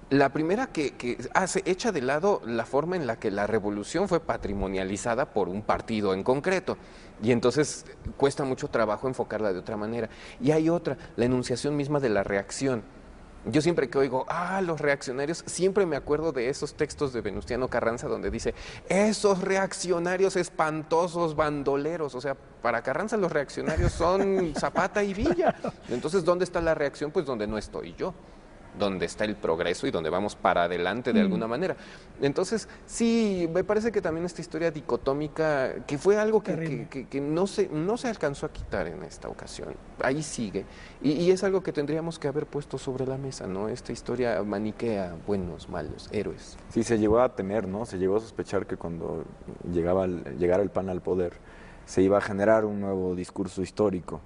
La primera que se echa de lado la forma en la que la revolución fue patrimonializada por un partido en concreto, y entonces cuesta mucho trabajo enfocarla de otra manera. Y hay otra, la enunciación misma de la reacción. Yo siempre que oigo, los reaccionarios, siempre me acuerdo de esos textos de Venustiano Carranza donde dice, esos reaccionarios espantosos, bandoleros. O sea, para Carranza los reaccionarios son Zapata y Villa. Entonces, ¿dónde está la reacción? Pues donde no estoy yo, donde está el progreso y donde vamos para adelante de alguna manera. Entonces, sí, me parece que también esta historia dicotómica, que fue algo que no se alcanzó a quitar en esta ocasión, ahí sigue, y es algo que tendríamos que haber puesto sobre la mesa, ¿no? Esta historia maniquea, buenos, malos, héroes. Sí, se llegó a temer, ¿no? Se llegó a sospechar que cuando llegara el PAN al poder, se iba a generar un nuevo discurso histórico.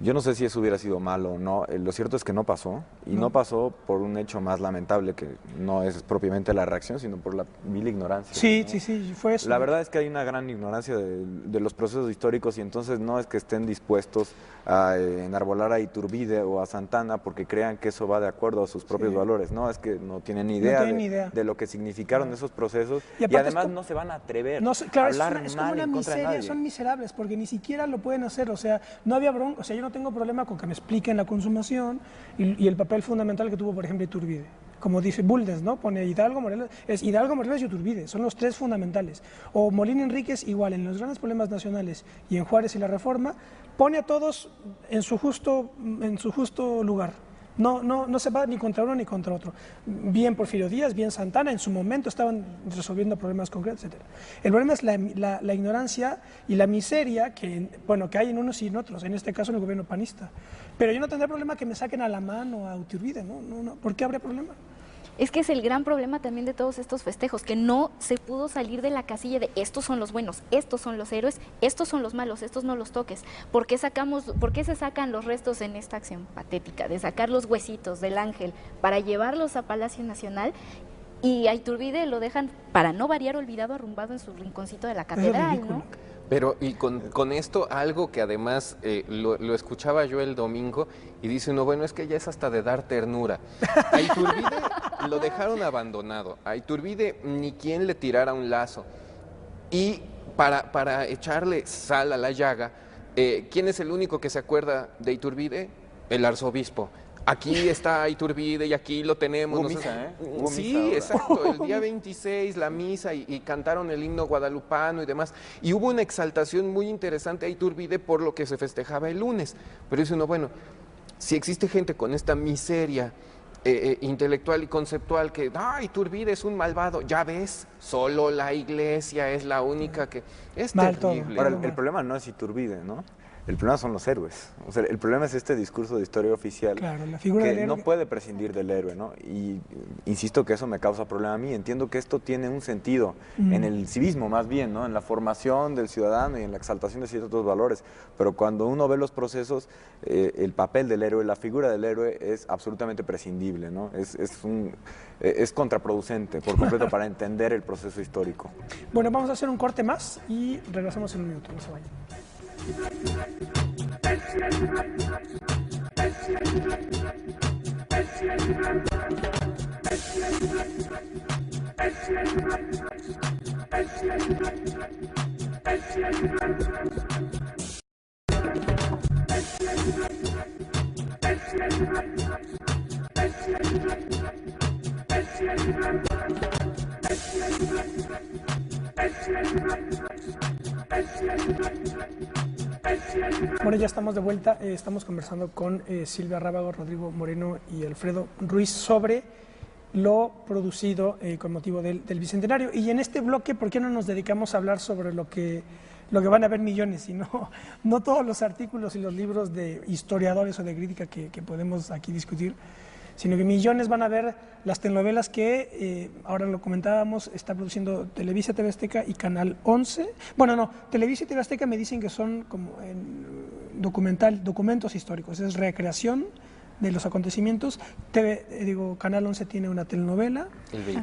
Yo no sé si eso hubiera sido malo o no, lo cierto es que no pasó, y no pasó por un hecho más lamentable que no es propiamente la reacción, sino por la vil ignorancia. Sí, ¿no? sí, fue eso. La verdad es que hay una gran ignorancia de los procesos históricos, y entonces no es que estén dispuestos a enarbolar a Iturbide o a Santana porque crean que eso va de acuerdo a sus propios valores, no, es que no tienen ni idea, de lo que significaron esos procesos, y además no se van a atrever a hablar es mal como una en contra de miseria, nadie. son miserables porque ni siquiera lo pueden hacer, o sea, no había bronca, o sea, yo no tengo problema con que me expliquen la consumación y el papel fundamental que tuvo, por ejemplo, Iturbide. como dice Bulnes, ¿no? Pone Hidalgo, Morelos, es Hidalgo, Morelos y Iturbide, son los tres fundamentales. O Molina Enríquez, igual, en los grandes problemas nacionales y en Juárez y la Reforma, pone a todos en su justo lugar. No se va ni contra uno ni contra otro. Bien Porfirio Díaz, bien Santana, en su momento estaban resolviendo problemas concretos, etc. El problema es la ignorancia y la miseria que hay en unos y en otros, en este caso en el gobierno panista. Pero yo no tendré problema que me saquen a la mano a Iturbide, no, ¿por qué habría problema? Es que es el gran problema también de todos estos festejos, que no se pudo salir de la casilla de estos son los buenos, estos son los héroes, estos son los malos, estos no los toques. ¿Por qué se sacan los restos en esta acción patética de sacar los huesitos del ángel para llevarlos a Palacio Nacional? Y a Iturbide lo dejan, para no variar, olvidado, arrumbado en su rinconcito de la catedral, ¿no? Pero y con esto algo que además lo escuchaba yo el domingo y dice uno, bueno, es que ya es hasta de dar ternura. A Iturbide lo dejaron abandonado, a Iturbide ni quien le tirara un lazo. Y para echarle sal a la llaga, ¿quién es el único que se acuerda de Iturbide? El arzobispo. Aquí está Iturbide y aquí lo tenemos. Hubo misa, ¿eh? Hubo Sí, misa exacto. El día 26, la misa y cantaron el himno guadalupano y demás. Y hubo una exaltación muy interesante a Iturbide por lo que se festejaba el lunes. Pero dice uno, bueno, si existe gente con esta miseria intelectual y conceptual que, Iturbide es un malvado, ya ves, solo la iglesia es la única que... Es terrible. Ahora, el problema no es Iturbide, ¿no? El problema son los héroes. O sea, el problema es este discurso de historia oficial, claro, la figura que del héroe no puede prescindir del héroe, ¿no? Y insisto que eso me causa problema a mí. Entiendo que esto tiene un sentido en el civismo más bien, ¿no? En la formación del ciudadano y en la exaltación de ciertos valores. Pero cuando uno ve los procesos, el papel del héroe, la figura del héroe es absolutamente prescindible, ¿no? Es contraproducente por completo para entender el proceso histórico. Bueno, vamos a hacer un corte más y regresamos en un minuto, no se vayan. Bueno, ya estamos de vuelta, estamos conversando con Silvia Rábago, Rodrigo Moreno y Alfredo Ruiz sobre lo producido con motivo del Bicentenario. Y en este bloque, ¿por qué no nos dedicamos a hablar sobre lo que van a ver millones y no todos los artículos y los libros de historiadores o de crítica que podemos aquí discutir, sino que millones van a ver las telenovelas que, ahora lo comentábamos, está produciendo Televisa, TV Azteca y Canal 11. Bueno, no, Televisa y TV Azteca me dicen que son como documentos históricos, es recreación de los acontecimientos. Canal 11 tiene una telenovela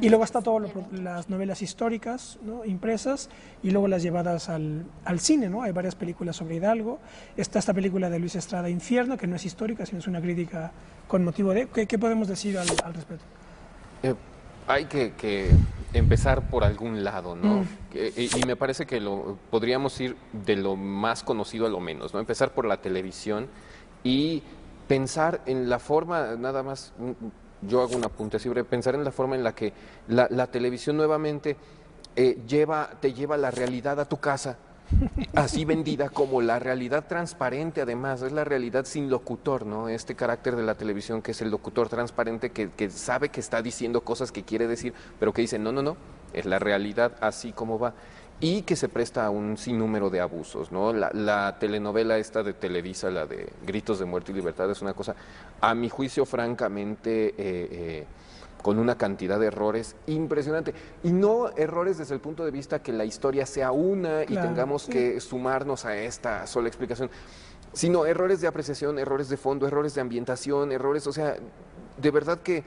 y luego está todas las novelas históricas, ¿no?, impresas, y luego las llevadas al cine, ¿no? Hay varias películas sobre Hidalgo. Está esta película de Luis Estrada, Infierno, que no es histórica, sino es una crítica con motivo de... ¿Qué podemos decir al respecto? Hay que empezar por algún lado, ¿no? Y me parece que podríamos ir de lo más conocido a lo menos, ¿no? Empezar por la televisión y pensar en la forma, nada más, yo hago un apunte así, pensar en la forma en la que la televisión nuevamente te lleva la realidad a tu casa, así vendida como la realidad transparente. Además, es la realidad sin locutor, ¿no? Este carácter de la televisión que es el locutor transparente que sabe que está diciendo cosas que quiere decir, pero que dice, no, es la realidad así como va. Y que se presta a un sinnúmero de abusos, ¿no? La telenovela esta de Televisa, la de Gritos de Muerte y Libertad, es una cosa, a mi juicio, francamente, con una cantidad de errores impresionante. Y no errores desde el punto de vista que la historia sea una y tengamos que sumarnos a esta sola explicación, sino errores de apreciación, errores de fondo, errores de ambientación, errores, o sea, de verdad que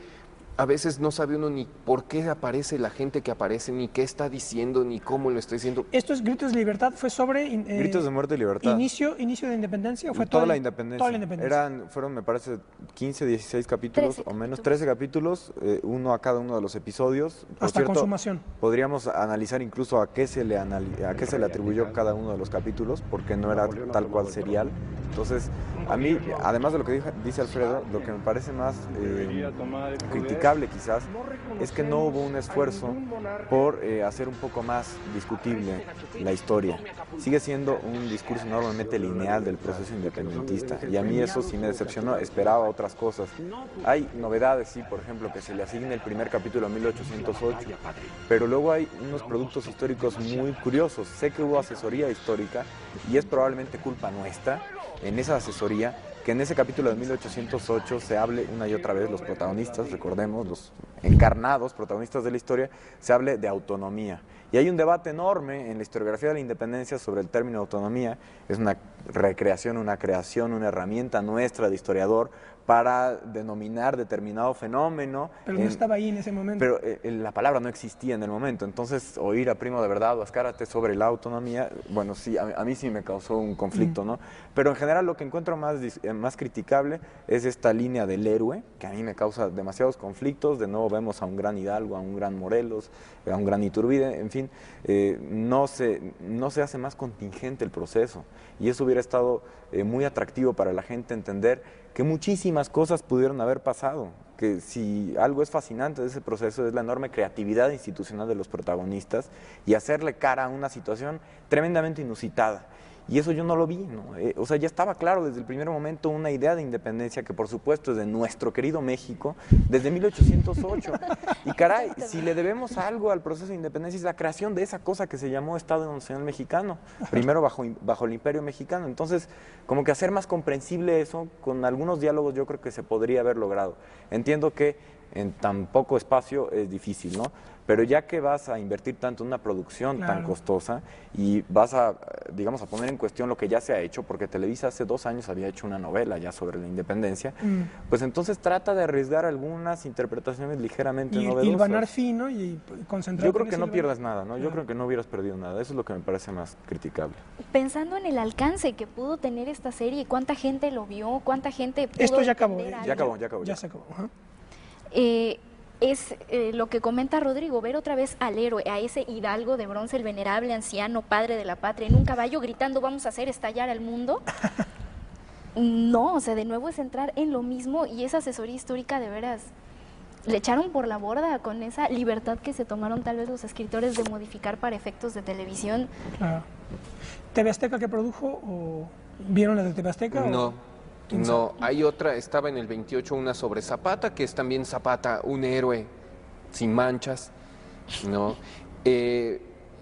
a veces no sabe uno ni por qué aparece la gente que aparece, ni qué está diciendo, ni cómo lo está diciendo. ¿Esto es Gritos de Libertad? ¿Fue sobre Gritos de Muerte y Libertad? ¿Inicio de Independencia o fue toda la independencia? Toda la independencia. Fueron, me parece, 15, 16 capítulos o menos, 13 capítulos, uno a cada uno de los episodios. Por hasta cierto, consumación. Podríamos analizar incluso a qué se le atribuyó cada uno de los capítulos, porque no era tal cual serial. Entonces, A mí, además de lo que dice Alfredo, lo que me parece más criticable quizás es que no hubo un esfuerzo por hacer un poco más discutible la historia. Sigue siendo un discurso enormemente lineal del proceso independentista y a mí eso sí me decepcionó, esperaba otras cosas. Hay novedades, sí, por ejemplo, que se le asigne el primer capítulo a 1808, pero luego hay unos productos históricos muy curiosos. Sé que hubo asesoría histórica y es probablemente culpa nuestra en esa asesoría que en ese capítulo de 1808 se hable una y otra vez, los protagonistas, recordemos, los encarnados protagonistas de la historia, se hable de autonomía. Y hay un debate enorme en la historiografía de la independencia sobre el término autonomía. Es una recreación, una creación, una herramienta nuestra de historiador para denominar determinado fenómeno. Pero no estaba ahí en ese momento. Pero la palabra no existía en el momento, entonces oír a Primo de Verdad o a Azcárate sobre la autonomía, bueno, sí, a mí sí me causó un conflicto, ¿no? Pero en general lo que encuentro más criticable es esta línea del héroe, que a mí me causa demasiados conflictos. De nuevo vemos a un gran Hidalgo, a un gran Morelos, a un gran Iturbide, en fin, no se hace más contingente el proceso, y eso hubiera estado muy atractivo para la gente entender que muchísimas cosas pudieron haber pasado, que si algo es fascinante de ese proceso es la enorme creatividad institucional de los protagonistas y hacerle cara a una situación tremendamente inusitada. Y eso yo no lo vi, ¿no? O sea, ya estaba claro desde el primer momento una idea de independencia que por supuesto es de nuestro querido México desde 1808. Y caray, si le debemos algo al proceso de independencia es la creación de esa cosa que se llamó Estado Nacional Mexicano, primero bajo el Imperio Mexicano. Entonces, como que hacer más comprensible eso, con algunos diálogos yo creo que se podría haber logrado. Entiendo que en tan poco espacio es difícil, ¿no? Pero ya que vas a invertir tanto en una producción tan costosa y vas a, digamos, a poner en cuestión lo que ya se ha hecho, porque Televisa hace 2 años había hecho una novela ya sobre la independencia, pues entonces trata de arriesgar algunas interpretaciones ligeramente novedosas. Y hilvanar fino y concentrarte. Yo creo que no pierdas nada, ¿no? Yo creo que no hubieras perdido nada. Eso es lo que me parece más criticable. Pensando en el alcance que pudo tener esta serie, cuánta gente lo vio, cuánta gente pudo... Esto ya acabó. Ya se acabó. Ajá. Es lo que comenta Rodrigo, ver otra vez al héroe, a ese Hidalgo de bronce, el venerable anciano, padre de la patria, en un caballo gritando vamos a hacer estallar al mundo. No, o sea, de nuevo es entrar en lo mismo, y esa asesoría histórica de veras le echaron por la borda con esa libertad que se tomaron tal vez los escritores de modificar para efectos de televisión. Claro. ¿TV Azteca qué produjo? ¿O vieron la de TV Azteca? No. No, hay otra, estaba en el 28 una sobre Zapata, que es también Zapata, un héroe sin manchas, ¿no?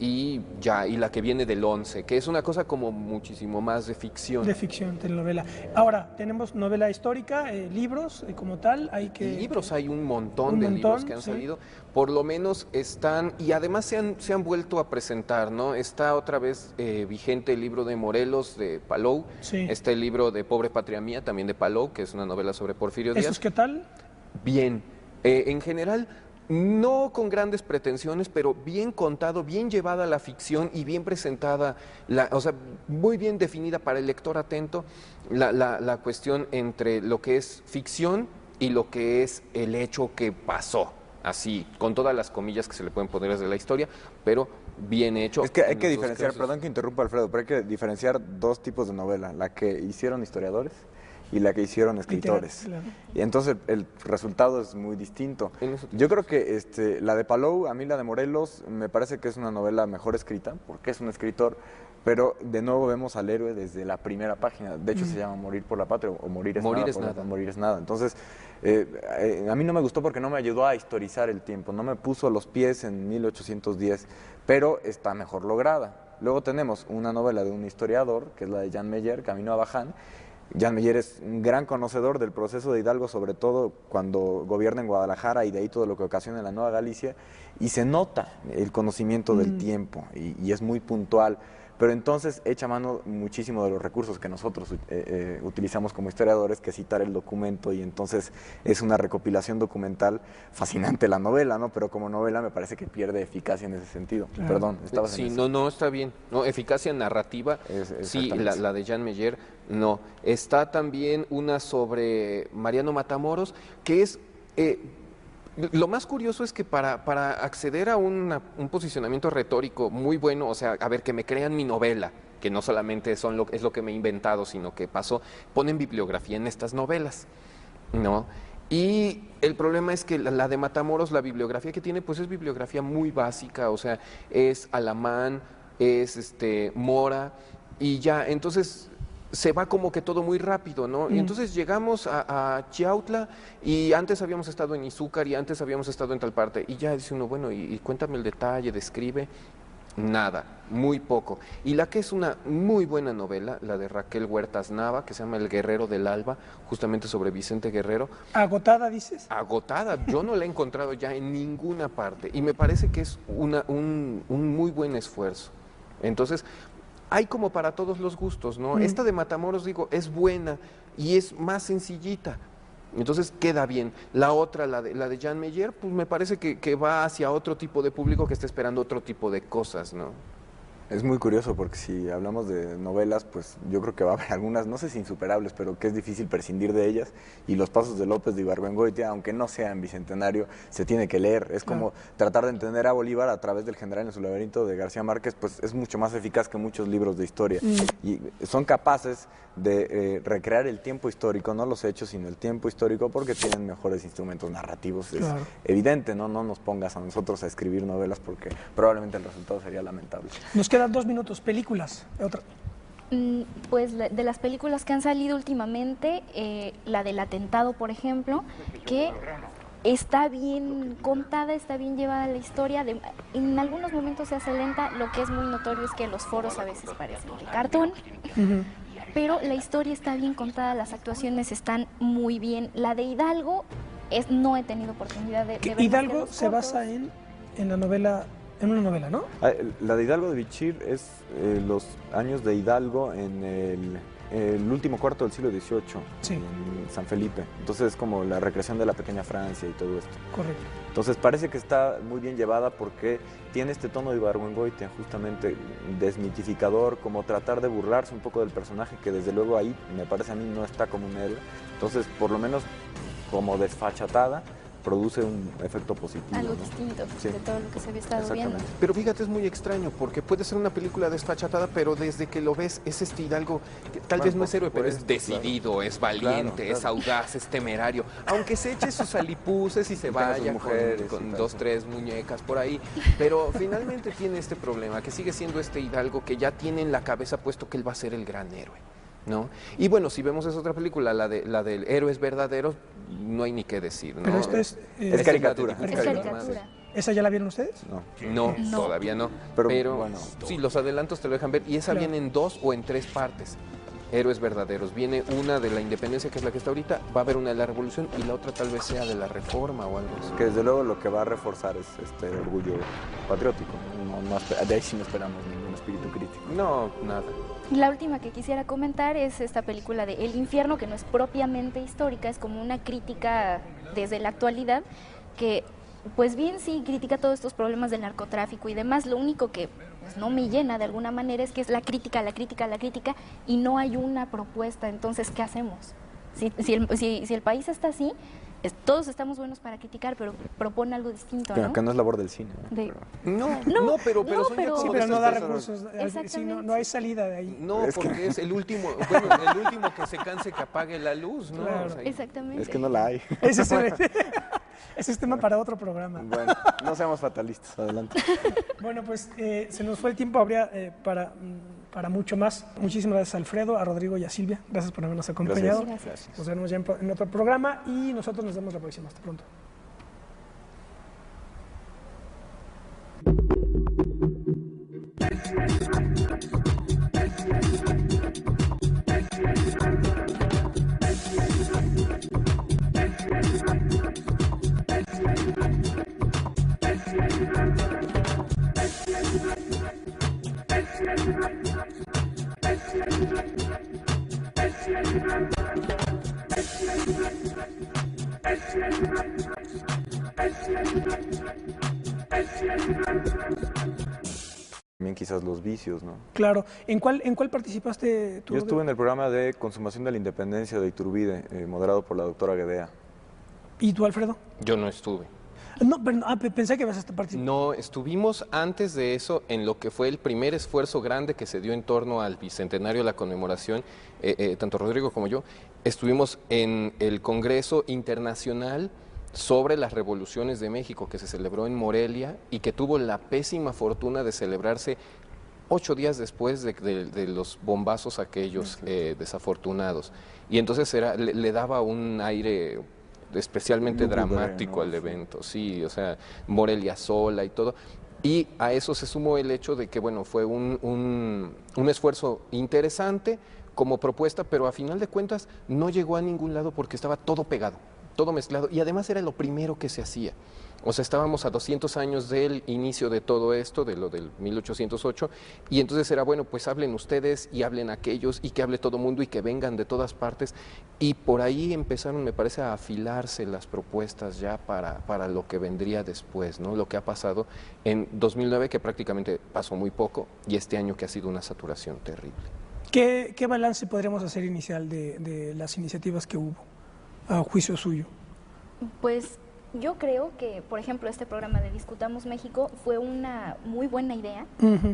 Y la que viene del 11, que es una cosa como muchísimo más de ficción. De ficción, telenovela. Ahora, tenemos novela histórica, libros como tal, hay que... Libros, hay un montón de libros que han salido, por lo menos están, y además se han vuelto a presentar, ¿no? Está otra vez vigente el libro de Morelos, de Palou, está el libro de Pobre Patria Mía, también de Palou, que es una novela sobre Porfirio Díaz. ¿Esos qué tal? Bien, en general... No con grandes pretensiones, pero bien contado, bien llevada la ficción y bien presentada, o sea, muy bien definida para el lector atento la cuestión entre lo que es ficción y lo que es el hecho que pasó, así, con todas las comillas que se le pueden poner desde la historia, pero bien hecho. Es que hay que diferenciar, perdón que interrumpa Alfredo, pero hay que diferenciar 2 tipos de novela, la que hicieron historiadores y la que hicieron escritores. Claro. Y entonces el resultado es muy distinto. Yo creo que la de Palou, a mí la de Morelos, me parece que es una novela mejor escrita, porque es un escritor, pero de nuevo vemos al héroe desde la primera página. De hecho se llama Morir por la Patria o Morir es nada. Morir es nada. Entonces, a mí no me gustó porque no me ayudó a historizar el tiempo, no me puso los pies en 1810, pero está mejor lograda. Luego tenemos una novela de un historiador, que es la de Jan Meyer, Camino a Baján. Jan Meyer es un gran conocedor del proceso de Hidalgo, sobre todo cuando gobierna en Guadalajara y de ahí todo lo que ocasiona en la Nueva Galicia, y se nota el conocimiento del tiempo y es muy puntual, pero entonces echa mano muchísimo de los recursos que nosotros utilizamos como historiadores, que es citar el documento, y entonces es una recopilación documental fascinante la novela, ¿no? Pero como novela me parece que pierde eficacia en ese sentido. Claro. Perdón, estabas en eso. No, está bien. No, eficacia narrativa, sí, la de Jan Meyer, no. Está también una sobre Mariano Matamoros, que es... Lo más curioso es que para acceder a un posicionamiento retórico muy bueno, o sea, a ver, que me crean mi novela, que no solamente es lo que me he inventado, sino que pasó, ponen bibliografía en estas novelas, ¿no? Y el problema es que la de Matamoros, la bibliografía que tiene, pues es bibliografía muy básica, o sea, es Alamán, es Mora, y ya, entonces se va como que todo muy rápido, ¿no? Y entonces llegamos a Chiautla y antes habíamos estado en Izúcar y antes habíamos estado en tal parte, y ya dice uno, bueno, y cuéntame el detalle, describe. Nada, muy poco. Y la que es una muy buena novela, la de Raquel Huertas Nava, que se llama El Guerrero del Alba, justamente sobre Vicente Guerrero. ¿Agotada, dices? Agotada, yo no la he encontrado ya en ninguna parte y me parece que es un muy buen esfuerzo. Entonces, hay como para todos los gustos, ¿no? Esta de Matamoros, digo, es buena y es más sencillita. Entonces queda bien. La otra, la de Jan Meyer, pues me parece que va hacia otro tipo de público que está esperando otro tipo de cosas, ¿no? Es muy curioso porque si hablamos de novelas, pues yo creo que va a haber algunas, no sé si insuperables, pero que es difícil prescindir de ellas. Y Los Pasos de López de Ibargüengoitia, aunque no sea en Bicentenario, se tiene que leer. Es como tratar de entender a Bolívar a través del General en su laberinto de García Márquez, pues es mucho más eficaz que muchos libros de historia. Y son capaces de recrear el tiempo histórico, no los hechos, sino el tiempo histórico, porque tienen mejores instrumentos narrativos. Es evidente, ¿no? No nos pongas a nosotros a escribir novelas porque probablemente el resultado sería lamentable. Nos quedan 2 minutos. Películas. Otra. Pues de las películas que han salido últimamente, la del atentado, por ejemplo, que está bien contada, está bien llevada la historia. En algunos momentos se hace lenta, lo que es muy notorio es que los foros a veces parecen de cartón. Pero la historia está bien contada, las actuaciones están muy bien. La de Hidalgo, no he tenido oportunidad de ver. Hidalgo se basa en la novela, en una novela, ¿no? La de Hidalgo de Bichir es los años de Hidalgo en el último cuarto del siglo XVIII, en San Felipe. Entonces es como la recreación de la pequeña Francia y todo esto. Correcto. Entonces parece que está muy bien llevada porque tiene este tono de Ibargüengoitia, justamente desmitificador, como tratar de burlarse un poco del personaje que desde luego ahí, me parece a mí, no está como un héroe. Entonces, por lo menos como desfachatada, produce un efecto positivo. Algo distinto de todo lo que se había estado viendo. Pero fíjate, es muy extraño, porque puede ser una película desfachatada, pero desde que lo ves, es Hidalgo, que tal vez no es héroe, pero es decidido, es valiente, es audaz, es temerario. Aunque se eche sus alipuses y se vaya con 2, 3 muñecas por ahí, pero finalmente tiene este problema, que sigue siendo Hidalgo que ya tiene en la cabeza puesto que él va a ser el gran héroe, ¿no? Y bueno, si vemos esa otra película, la del Héroes Verdaderos, no hay ni qué decir, ¿no? Pero esto es caricatura. Es caricatura. ¿Esa ya la vieron ustedes? No, todavía no. Pero bueno, sí, los adelantos te lo dejan ver. Y esa viene en 2 o en 3 partes. Héroes Verdaderos. Viene una de la independencia, que es la que está ahorita. Va a haber una de la revolución y la otra tal vez sea de la reforma o algo así. Que desde luego lo que va a reforzar es este orgullo patriótico. De ahí sí no esperamos ningún espíritu crítico. No, nada. La última que quisiera comentar es esta película de El Infierno, que no es propiamente histórica, es como una crítica desde la actualidad, que pues bien sí critica todos estos problemas del narcotráfico y demás. Lo único que pues, no me llena de alguna manera es que es la crítica y no hay una propuesta. Entonces, ¿qué hacemos? Si el país está así, todos estamos buenos para criticar, pero propone algo distinto, ¿no? Que no es labor del cine. Pero son ya como pero no da recursos, no hay salida de ahí. No, porque es el último, el último que se canse que apague la luz, ¿no? Claro. O sea, Exactamente. Es que no la hay. Ese es tema para otro programa. Bueno, no seamos fatalistas, adelante. Bueno, pues se nos fue el tiempo, habría para mucho más. Muchísimas gracias a Alfredo, a Rodrigo y a Silvia. Gracias por habernos acompañado. Gracias. Nos vemos ya en otro programa y nosotros nos vemos la próxima. Hasta pronto. También quizás los vicios, ¿no? Claro. ¿En cuál participaste tú? Yo estuve en el programa de Consumación de la Independencia de Iturbide, moderado por la doctora Guedea. ¿Y tú, Alfredo? yo no estuve. No, pero pensé que ibas a estar participando. No, estuvimos antes de eso en lo que fue el primer esfuerzo grande que se dio en torno al bicentenario de la conmemoración, tanto Rodrigo como yo, estuvimos en el Congreso Internacional sobre las Revoluciones de México, que se celebró en Morelia y que tuvo la pésima fortuna de celebrarse 8 días después de los bombazos aquellos desafortunados. Y entonces le daba un aire especialmente dramático al evento, sí, o sea, Morelia sola y todo. Y a eso se sumó el hecho de que, bueno, fue un esfuerzo interesante como propuesta, pero a final de cuentas no llegó a ningún lado porque estaba todo pegado, todo mezclado, y además era lo primero que se hacía. O sea, estábamos a 200 años del inicio de todo esto, de lo del 1808, y entonces era, bueno, pues hablen ustedes y hablen aquellos y que hable todo mundo y que vengan de todas partes. Y por ahí empezaron, me parece, a afilarse las propuestas ya para lo que vendría después, ¿no? Lo que ha pasado en 2009, que prácticamente pasó muy poco, y este año que ha sido una saturación terrible. ¿Qué balance podríamos hacer inicial de las iniciativas que hubo, a juicio suyo? Pues yo creo que, por ejemplo, este programa de Discutamos México fue una muy buena idea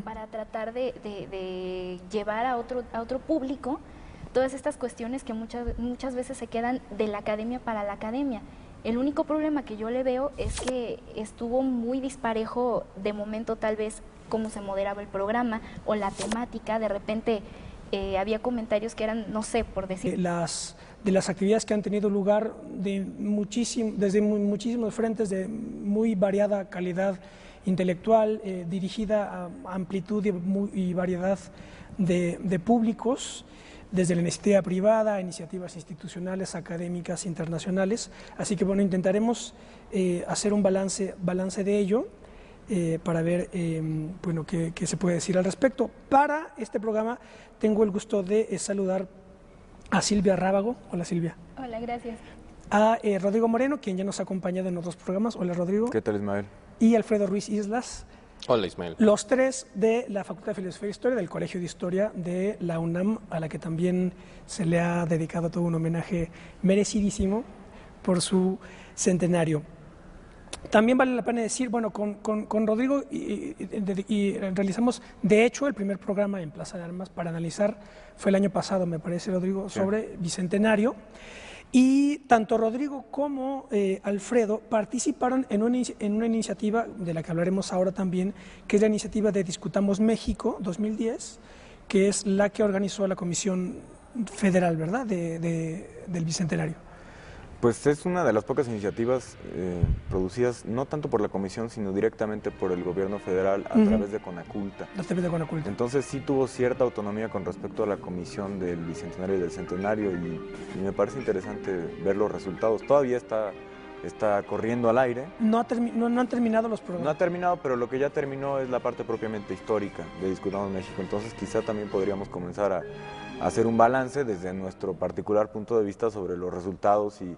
para tratar de llevar a otro público todas estas cuestiones que muchas veces se quedan de la academia para la academia. El único problema que yo le veo es que estuvo muy disparejo de momento, tal vez, cómo se moderaba el programa o la temática. De repente había comentarios que eran, no sé, por decir... De las actividades que han tenido lugar desde muchísimos frentes de muy variada calidad intelectual, dirigida a amplitud y variedad de públicos, desde la iniciativa privada, iniciativas institucionales, académicas, internacionales. Así que bueno, intentaremos hacer un balance de ello para ver bueno, qué se puede decir al respecto. Para este programa tengo el gusto de saludar a Silvia Rábago. Hola, Silvia. Hola, gracias. A Rodrigo Moreno, quien ya nos ha acompañado en otros programas. Hola, Rodrigo. ¿Qué tal, Ismael? Y Alfredo Ruiz Islas. Hola, Ismael. Los tres de la Facultad de Filosofía e Historia del Colegio de Historia de la UNAM, a la que también se le ha dedicado todo un homenaje merecidísimo por su centenario. También vale la pena decir, bueno, con Rodrigo y realizamos, de hecho, el primer programa en Plaza de Armas para analizar, fue el año pasado, me parece, Rodrigo, sobre Bicentenario. Y tanto Rodrigo como Alfredo participaron en una iniciativa de la que hablaremos ahora también, que es la iniciativa de Discutamos México 2010, que es la que organizó la Comisión Federal, ¿verdad?, del Bicentenario. Pues es una de las pocas iniciativas producidas no tanto por la Comisión, sino directamente por el gobierno federal a través de Conaculta. A través de Conaculta. Entonces sí tuvo cierta autonomía con respecto a la Comisión del Bicentenario y del Centenario y me parece interesante ver los resultados. Todavía está corriendo al aire. No han terminado los programas. No ha terminado, pero lo que ya terminó es la parte propiamente histórica de Discutamos México. Entonces quizá también podríamos comenzar a hacer un balance desde nuestro particular punto de vista sobre los resultados y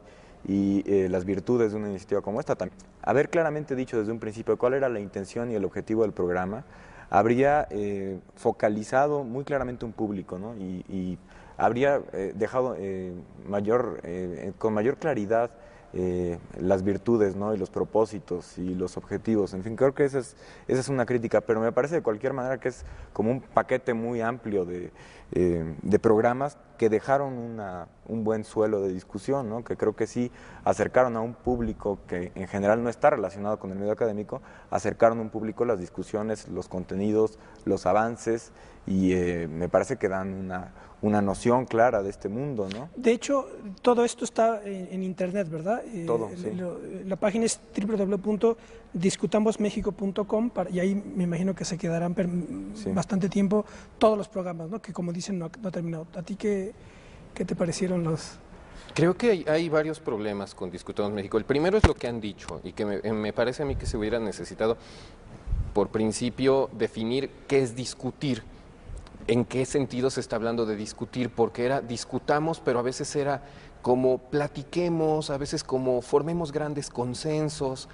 las virtudes de una iniciativa como esta. Haber claramente dicho desde un principio cuál era la intención y el objetivo del programa, habría focalizado muy claramente un público, ¿no? y habría dejado con mayor claridad las virtudes, ¿no?, y los propósitos y los objetivos. En fin, creo que esa es una crítica, pero me parece de cualquier manera que es como un paquete muy amplio de programas que dejaron un buen suelo de discusión, ¿no?, que creo que sí acercaron a un público que en general no está relacionado con el medio académico, acercaron a un público las discusiones, los contenidos, los avances, y me parece que dan una noción clara de este mundo, ¿no? De hecho, todo esto está en internet, ¿verdad? Todo, sí. La página es www.discutamosmexico.com y ahí me imagino que se quedarán bastante tiempo todos los programas, ¿no?, que como dicen no ha terminado. ¿A ti qué te parecieron los...? Creo que hay varios problemas con Discutamos México. El primero es lo que han dicho y que me parece a mí que se hubiera necesitado, por principio, definir qué es discutir. ¿En qué sentido se está hablando de discutir? Porque era discutamos, pero a veces era como platiquemos, a veces como formemos grandes consensos.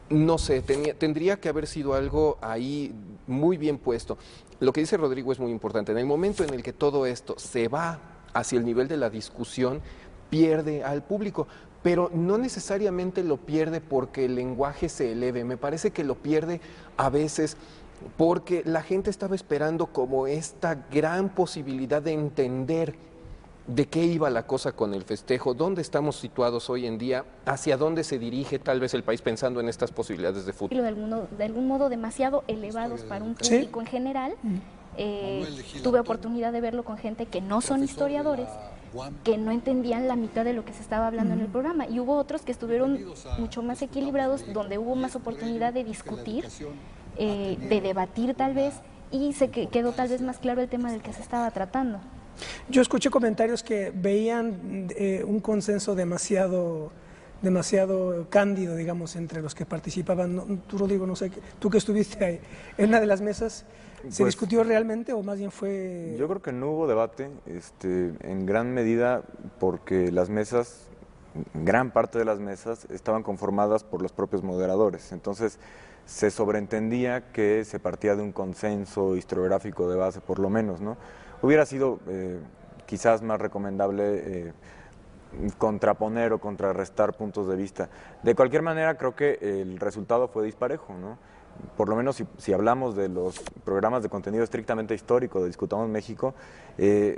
No sé, tendría que haber sido algo ahí muy bien puesto. Lo que dice Rodrigo es muy importante. En el momento en el que todo esto se va hacia el nivel de la discusión, pierde al público, pero no necesariamente lo pierde porque el lenguaje se eleve. Me parece que lo pierde a veces porque la gente estaba esperando como esta gran posibilidad de entender de qué iba la cosa con el festejo, dónde estamos situados hoy en día, hacia dónde se dirige tal vez el país pensando en estas posibilidades de futuro. De algún modo demasiado elevados para un público en general. Tuve oportunidad de verlo con gente que no son historiadores, que no entendían la mitad de lo que se estaba hablando en el programa, y hubo otros que estuvieron mucho más equilibrados, donde hubo más oportunidad de discutir, de debatir tal vez, y se quedó tal vez más claro el tema del que se estaba tratando. Yo escuché comentarios que veían un consenso demasiado cándido, digamos, entre los que participaban. No, tú, Rodrigo, no sé, tú que estuviste ahí, en una de las mesas, ¿se discutió realmente o más bien fue...? Yo creo que no hubo debate, en gran medida porque las mesas, gran parte de las mesas, estaban conformadas por los propios moderadores. Entonces, se sobreentendía que se partía de un consenso historiográfico de base, por lo menos, ¿no? Hubiera sido quizás más recomendable contraponer o contrarrestar puntos de vista. De cualquier manera, creo que el resultado fue disparejo, ¿no? Por lo menos si hablamos de los programas de contenido estrictamente histórico de Discutamos México,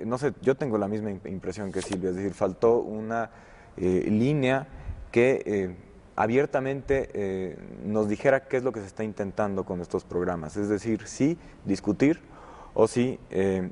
no sé, yo tengo la misma impresión que Silvia, es decir, faltó una línea que abiertamente nos dijera qué es lo que se está intentando con estos programas, es decir, sí discutir o sí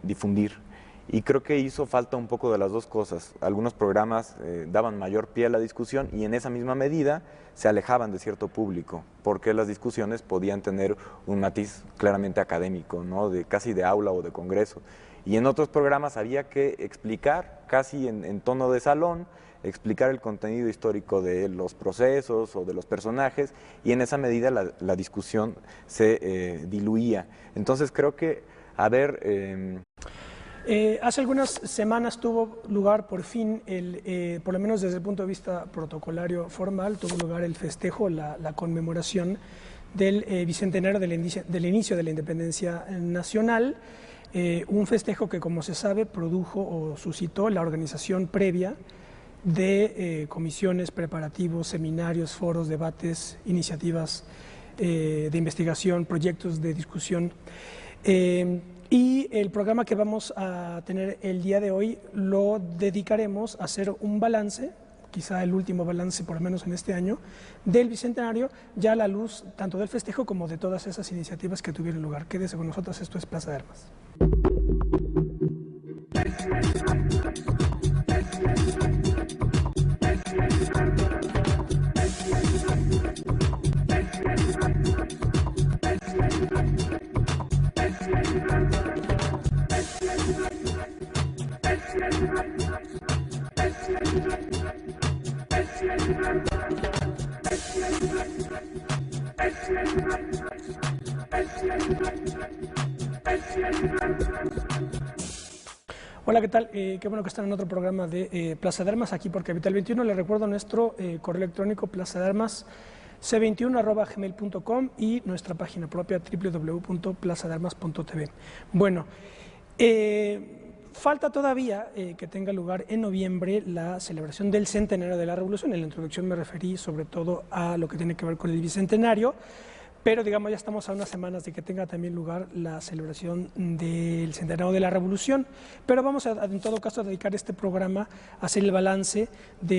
difundir. Y creo que hizo falta un poco de las dos cosas. Algunos programas daban mayor pie a la discusión y en esa misma medida se alejaban de cierto público, porque las discusiones podían tener un matiz claramente académico, ¿no? Casi de aula o de congreso. Y en otros programas había que explicar, casi en tono de salón, explicar el contenido histórico de los procesos o de los personajes, y en esa medida la discusión se diluía. Entonces creo que, hace algunas semanas tuvo lugar por fin, por lo menos desde el punto de vista protocolario formal, tuvo lugar el festejo, la conmemoración del bicentenario del inicio de la independencia nacional, un festejo que, como se sabe, produjo o suscitó la organización previa de comisiones, preparativos, seminarios, foros, debates, iniciativas de investigación, proyectos de discusión. Y el programa que vamos a tener el día de hoy lo dedicaremos a hacer un balance, quizá el último balance, por lo menos en este año, del Bicentenario, ya a la luz tanto del festejo como de todas esas iniciativas que tuvieron lugar. Quédese con nosotros, esto es Plaza de Armas. Hola, ¿qué tal? Qué bueno que están en otro programa de Plaza de Armas, aquí por Capital 21. Les recuerdo nuestro correo electrónico plazadearmas c21@gmail.com y nuestra página propia www.plazadearmas.tv. Bueno, falta todavía que tenga lugar en noviembre la celebración del centenario de la Revolución. En la introducción me referí sobre todo a lo que tiene que ver con el bicentenario, pero digamos ya estamos a unas semanas de que tenga también lugar la celebración del centenario de la Revolución. Pero vamos en todo caso a dedicar este programa a hacer el balance de